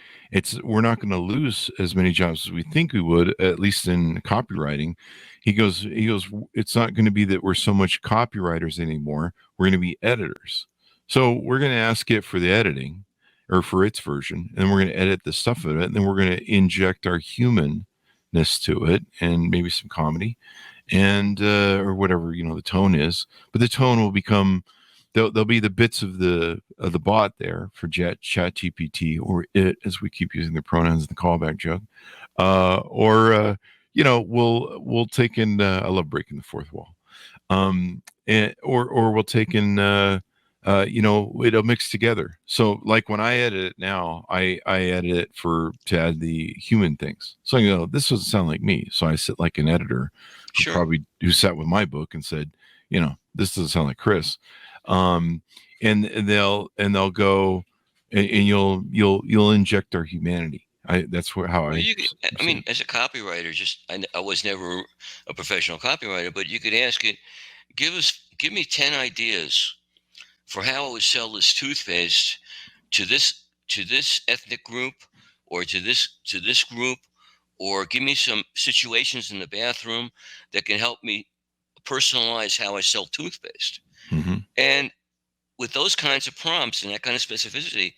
we're not going to lose as many jobs as we think we would, at least in copywriting. He goes, it's not going to be that we're so much copywriters anymore. We're going to be editors. So we're going to ask it for the editing or for its version, and we're going to edit the stuff of it. And then we're going to inject our humanness to it and maybe some comedy and or whatever, the tone is. But the tone will become, there'll be the bits of the bot there for ChatGPT, or it, as we keep using the pronouns in the callback joke, we'll take in. I love breaking the fourth wall, or we'll take in. It'll mix together. So, like when I edit it now, I edit it to add the human things. So this doesn't sound like me. So I sit like an editor, who sat with my book and said, this doesn't sound like Chris. And they'll go, and you'll inject our humanity. That's how I mean, as a copywriter, I was never a professional copywriter, but you could ask it, give me 10 ideas for how I would sell this toothpaste to this ethnic group, or to this group, or give me some situations in the bathroom that can help me personalize how I sell toothpaste. Mm-hmm. And with those kinds of prompts and that kind of specificity,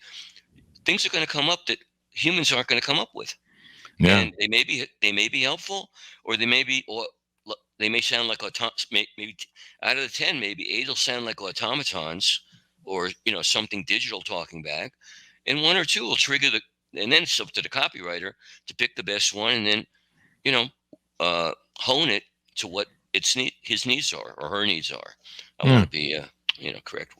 things are going to come up that humans aren't going to come up with. Yeah. And they may be helpful, or they may sound like maybe out of the 10, maybe 8 will sound like automatons, or something digital talking back, and 1 or 2 will trigger and then it's up to the copywriter to pick the best one, and then hone it to what his needs are, or her needs are. I want to be correct.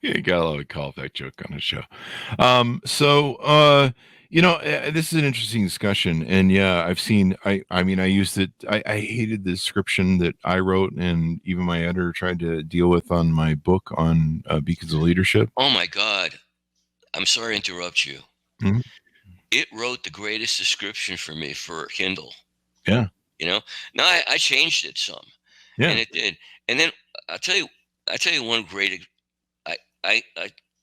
You got a lot of callback joke on the show. This is an interesting discussion, and I've seen. I used it. I hated the description that I wrote, and even my editor tried to deal with on my book on Beacons of Leadership. Oh my God! I'm sorry to interrupt you. Mm-hmm. It wrote the greatest description for me for Kindle. Yeah. Now I changed it some. Yeah. And it did. And then I'll tell you one great. I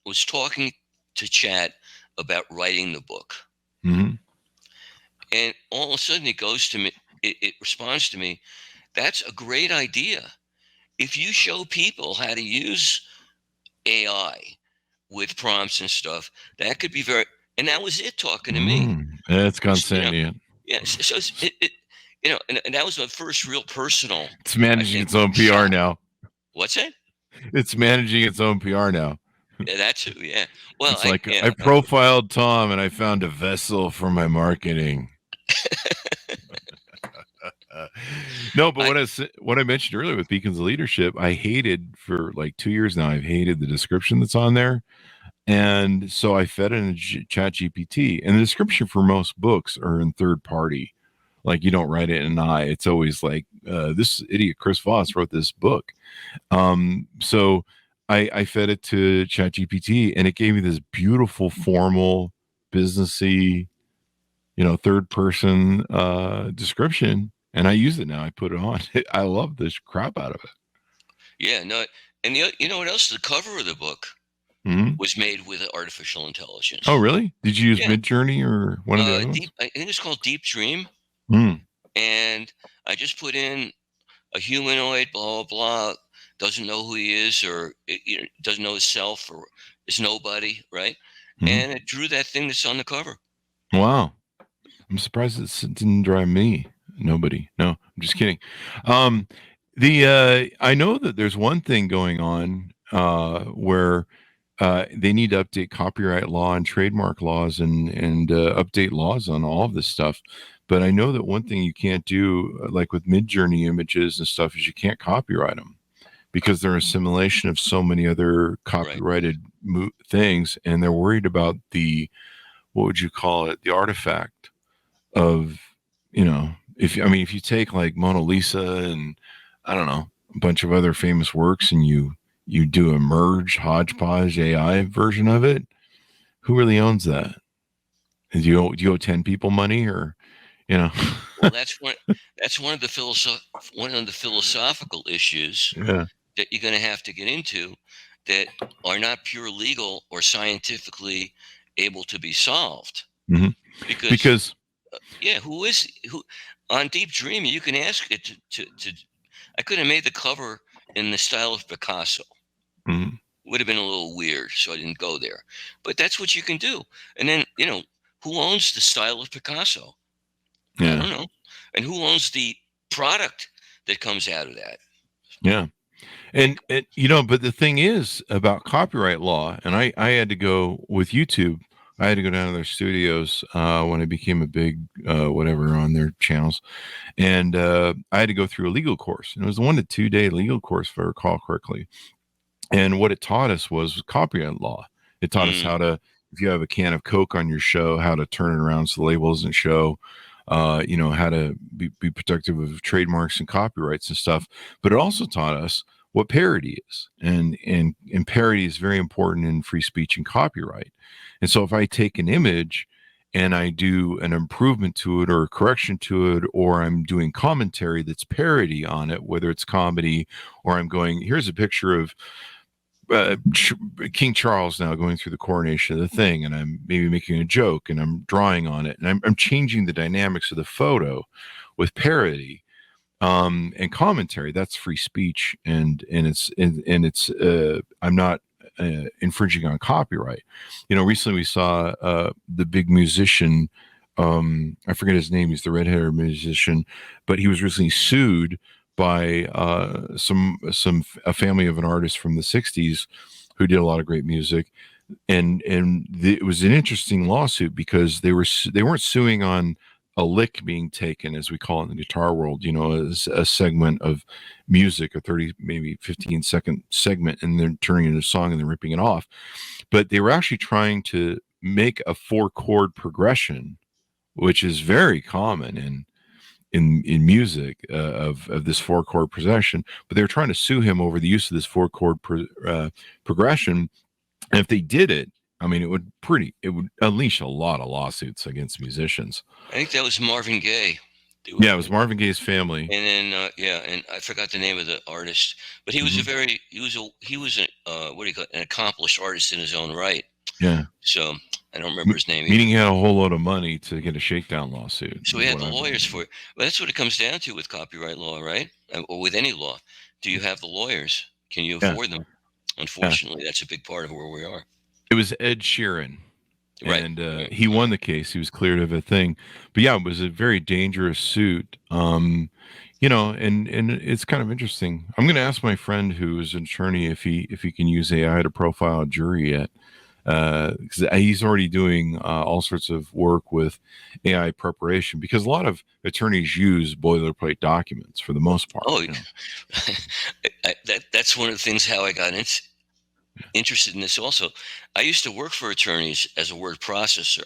was talking to Chat about writing the book. Mm-hmm. And all of a sudden it goes to me, it responds to me, that's a great idea. If you show people how to use AI with prompts and stuff, that could be and that was it talking to me. That's consent. Yeah. So and that was my first real personal. It's managing its own PR now. What's that? It's managing its own PR now. Yeah, that's it. Yeah. Well, it's I profiled Tom and I found a vessel for my marketing. No, but what I mentioned earlier with Beacons of Leadership, I hated for like 2 years now. I've hated the description that's on there. And so I fed it in ChatGPT, and the description for most books are in third party. Like, you don't write it in an I. It's always like, this idiot Chris Voss wrote this book. So I fed it to ChatGPT, and it gave me this beautiful formal businessy, third person description, and I use it now. I put it on. I love this crap out of it. Yeah, no, and you know what else? The cover of the book was made with artificial intelligence. Oh, really? Did you use Midjourney or one of the other ones? I think it's called Deep Dream. Mm. And I just put in a humanoid, blah, blah, blah, doesn't know who he is, or doesn't know himself, or is nobody, right? And it drew that thing that's on the cover. Wow. I'm surprised it didn't drive me. Nobody. No, I'm just kidding. I know that there's one thing going on where they need to update copyright law and trademark laws and update laws on all of this stuff. But I know that one thing you can't do, like with Midjourney images and stuff, is you can't copyright them because they're a simulation of so many other copyrighted things, and they're worried about what would you call it, the artifact of, if you take like Mona Lisa and I don't know, a bunch of other famous works, and you do a merge hodgepodge AI version of it, who really owns that? Do you owe 10 people money, or Well, that's one of the philosophical issues that you're going to have to get into that are not pure legal or scientifically able to be solved. Because who on Deep Dream, you can ask it to I could have made the cover in the style of Picasso. Would have been a little weird, so I didn't go there. But that's what you can do. And then, who owns the style of Picasso? I don't know. And who owns the product that comes out of that? Yeah. And but the thing is about copyright law, and I had to go with YouTube. I had to go down to their studios when I became a big whatever on their channels, and I had to go through a legal course. And it was a 1 to 2 day legal course, if I recall correctly. And what it taught us was copyright law. It taught us how to, if you have a can of Coke on your show, how to turn it around so the label doesn't show. How to be protective of trademarks and copyrights and stuff. But it also taught us what parody is, and parody is very important in free speech and copyright. And so if I take an image and I do an improvement to it or a correction to it, or I'm doing commentary that's parody on it, whether it's comedy, or I'm going, here's a picture of King Charles now going through the coronation of the thing, and I'm maybe making a joke and I'm drawing on it, and I'm changing the dynamics of the photo with parody and commentary. That's free speech, and it's I'm not infringing on copyright. Recently we saw the big musician, I forget his name, he's the red-haired musician, but he was recently sued by a family of an artist from the 60s who did a lot of great music, and it was an interesting lawsuit because they weren't suing on a lick being taken, as we call it in the guitar world, as a segment of music, a 30 maybe 15-second segment, and they're turning it into a song and they're ripping it off. But they were actually trying to make a 4-chord progression, which is very common in music, of this 4-chord progression, but they were trying to sue him over the use of this 4-chord progression. And if they did it, it would unleash a lot of lawsuits against musicians. I think that was Marvin Gaye. It was Marvin Gaye's family. And then and I forgot the name of the artist, but he was an accomplished artist in his own right. Yeah. So I don't remember his name. Meaning he had a whole load of money to get a shakedown lawsuit. So he had the lawyers for it. But that's what it comes down to with copyright law, right? Or with any law. Do you have the lawyers? Can you afford them? Unfortunately, that's a big part of where we are. It was Ed Sheeran. Right. And he won the case. He was cleared of a thing. But yeah, it was a very dangerous suit. And it's kind of interesting. I'm going to ask my friend who is an attorney if he can use AI to profile a jury yet. Because he's already doing all sorts of work with AI preparation, because a lot of attorneys use boilerplate documents for the most part. Oh, that's one of the things how I got interested in this also. I used to work for attorneys as a word processor.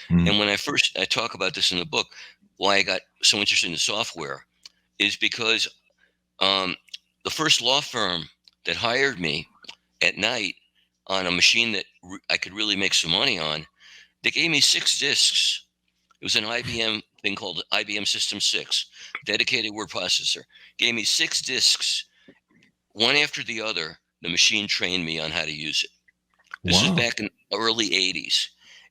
And when I talk about this in the book, why I got so interested in the software is because the first law firm that hired me at night on a machine that I could really make some money on, They gave me 6 disks. It was an IBM thing called IBM System 6, dedicated word processor. Gave me 6 disks, one after the other. The machine trained me on how to use it. This was Wow. back in the early 80s.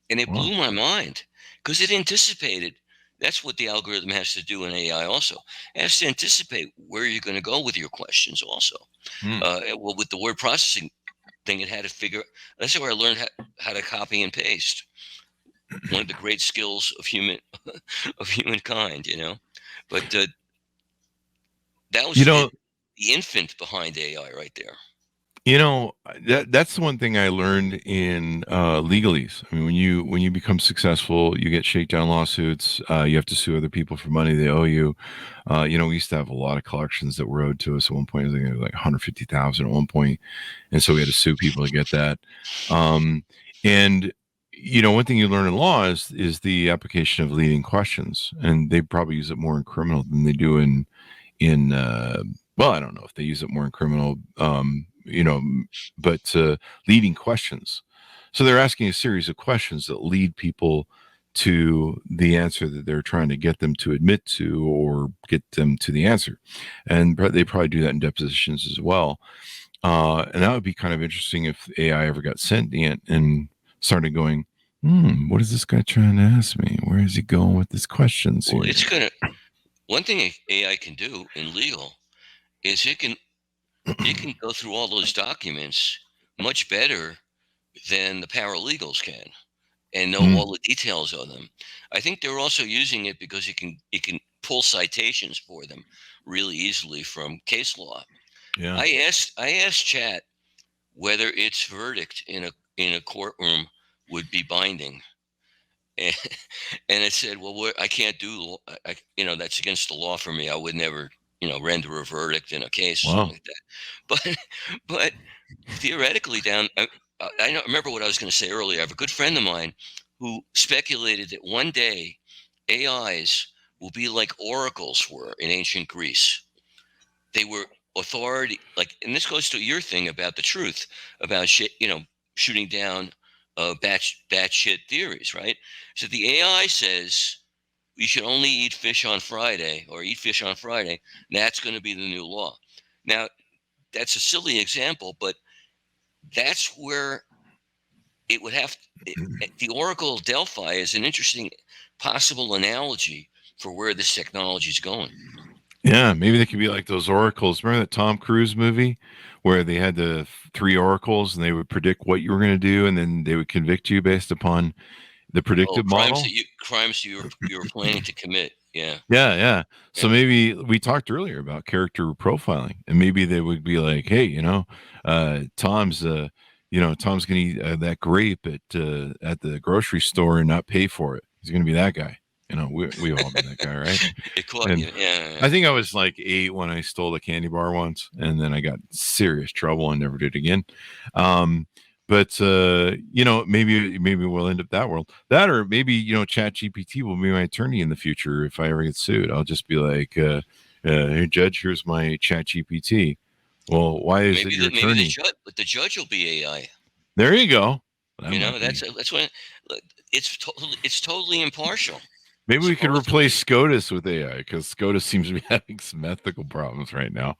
And it Wow. blew my mind because it anticipated. That's what the algorithm has to do in AI also. It has to anticipate where you're going to go with your questions also. Well, with the word processing thing, it had to figure. That's where I learned how to copy and paste. One of the great skills of humankind, But that was the infant behind AI right there. That's the one thing I learned in legalese. I mean, when you become successful, you get shakedown lawsuits. You have to sue other people for money they owe you. We used to have a lot of collections that were owed to us at one point. I think it was like 150,000 at one point, and so we had to sue people to get that. And one thing you learn in law is the application of leading questions, and they probably use it more in criminal than they do in well, I don't know if they use it more in criminal. But leading questions. So they're asking a series of questions that lead people to the answer that they're trying to get them to admit to or get them to the answer. And they probably do that in depositions as well. And that would be kind of interesting if AI ever got sentient and started going, what is this guy trying to ask me? Where is he going with his questions Well, here? One thing AI can do in legal is it can go through all those documents much better than the paralegals can and know all the details of them. I think they're also using it because it can pull citations for them really easily from case law. Yeah. I asked Chat whether its verdict in a courtroom would be binding. And it said, well, I can't do, that's against the law for me. I would never, render a verdict in a case or something like that. But theoretically I remember what I was going to say earlier. I have a good friend of mine who speculated that one day AIs will be like oracles were in ancient Greece. They were authority, and this goes to your thing about the truth, about shit, shooting down batshit theories, right? So the AI says you should only eat fish on Friday or eat fish on Friday. That's going to be the new law. Now, that's a silly example, but that's where it would have the Oracle of Delphi is an interesting possible analogy for where this technology is going. Yeah, maybe they could be like those oracles. Remember that Tom Cruise movie where they had the 3 oracles and they would predict what you were going to do, and then they would convict you based upon the predictive model? Crimes you were planning to commit. Yeah. Yeah. So maybe we talked earlier about character profiling, and maybe they would be like, hey, Tom's going to eat that grape at the grocery store and not pay for it. He's going to be that guy. We've all been that guy, right? It caught you. Yeah. I think I was like 8 when I stole a candy bar once, and then I got serious trouble and never did it again. But maybe we'll end up that world. That, or maybe ChatGPT will be my attorney in the future if I ever get sued. I'll just be like, "Hey, Judge, here's my ChatGPT." Well, why is it your attorney? But the judge will be AI. There you go. That's when it's totally impartial. Maybe we could replace SCOTUS with AI, because SCOTUS seems to be having some ethical problems right now.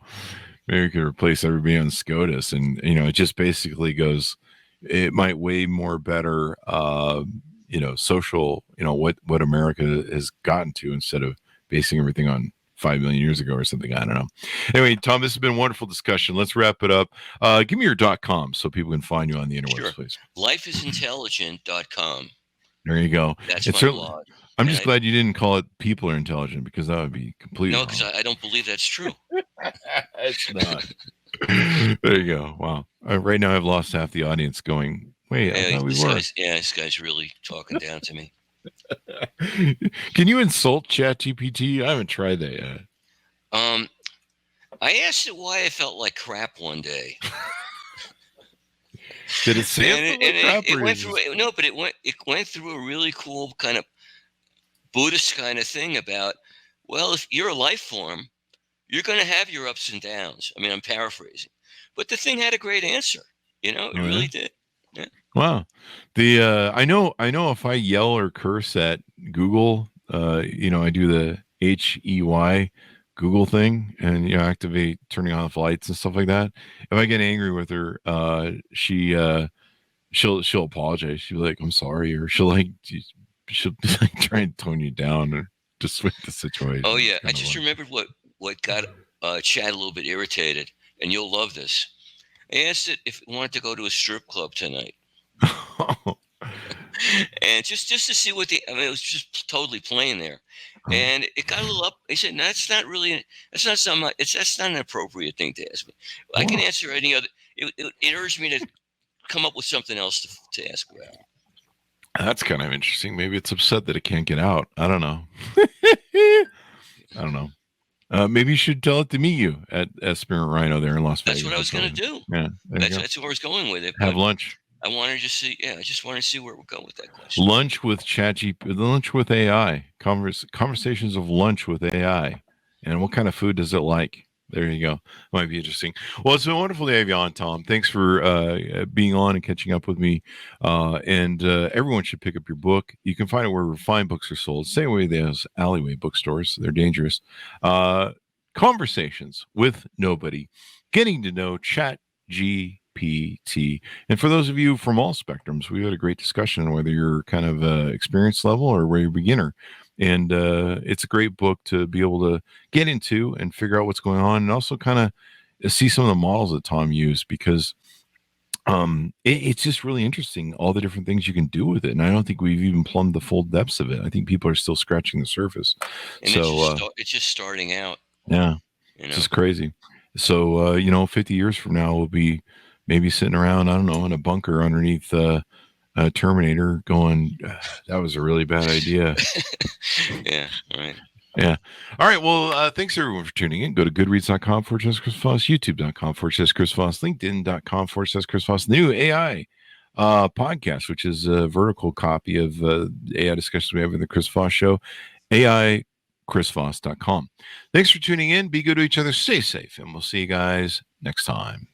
Maybe we could replace everybody on SCOTUS, and it just basically goes. It might way more better, social, what America has gotten to, instead of basing everything on 5 million years ago or something. I don't know. Anyway, Tom, this has been a wonderful discussion. Let's wrap it up. Give me your .com so people can find you on the interwebs, sure. Please. Lifeisintelligent.com. There you go. That's my blog. I'm just glad you didn't call it People Are Intelligent, because that would be completely wrong. No, because I don't believe that's true. It's not. There you go. Wow. Right now I've lost half the audience going, wait, I thought we were. This guy's really talking down to me. Can you insult ChatGPT? I haven't tried that yet. I asked it why I felt like crap one day. Did it say it went through? No, but it went through a really cool kind of Buddhist kind of thing about, well, if you're a life form, you're going to have your ups and downs. I mean, I'm paraphrasing, but the thing had a great answer. It really did. Wow. The I know if I yell or curse at Google, I do the HEY Google thing and activate turning off lights and stuff like that. If I get angry with her, she'll apologize. She'll be like, "I'm sorry," or she'll like try and tone you down or just switch the situation. Oh yeah, I just remembered what got Chad a little bit irritated, and you'll love this. I asked it if it wanted to go to a strip club tonight. And just to see what it was just totally plain there. And it got a little up. He said, no, that's not an appropriate thing to ask me. I can answer any other. It urged me to come up with something else to ask about. That's kind of interesting. Maybe it's upset that it can't get out. I don't know. I don't know. Maybe you should tell it to meet you at Spearmint Rhino there in Las Vegas. That's what I was going to do. Yeah, that's where I was going with it. Have lunch. I wanted to see. Yeah, I just wanted to see where we're going with that question. Lunch with ChatGPT. Lunch with AI. Conversations of lunch with AI. And what kind of food does it like? There you go. Might be interesting. Well, it's been wonderful to have you on, Tom. Thanks for being on and catching up with me. And everyone should pick up your book. You can find it wherever fine books are sold. Same way there's alleyway bookstores. They're dangerous. Conversations with Nobody. Getting to know ChatGPT. And for those of you from all spectrums, we had a great discussion on whether you're kind of experienced level or where you're beginner. And it's a great book to be able to get into and figure out what's going on, and also kind of see some of the models that Tom used, because it's just really interesting, all the different things you can do with it. And I don't think we've even plumbed the full depths of it. I think people are still scratching the surface. And it's just starting out. Yeah, it's just crazy. So, 50 years from now, we'll be maybe sitting around, I don't know, in a bunker underneath Terminator going, that was a really bad idea. Yeah, right. Yeah. All right. Well, thanks everyone for tuning in. Go to goodreads.com/Chris Voss, youtube.com/Chris Voss, linkedin.com/Chris Voss, new AI podcast, which is a vertical copy of AI discussions we have in the Chris Voss Show, AIChrisVoss.com. Thanks for tuning in. Be good to each other. Stay safe. And we'll see you guys next time.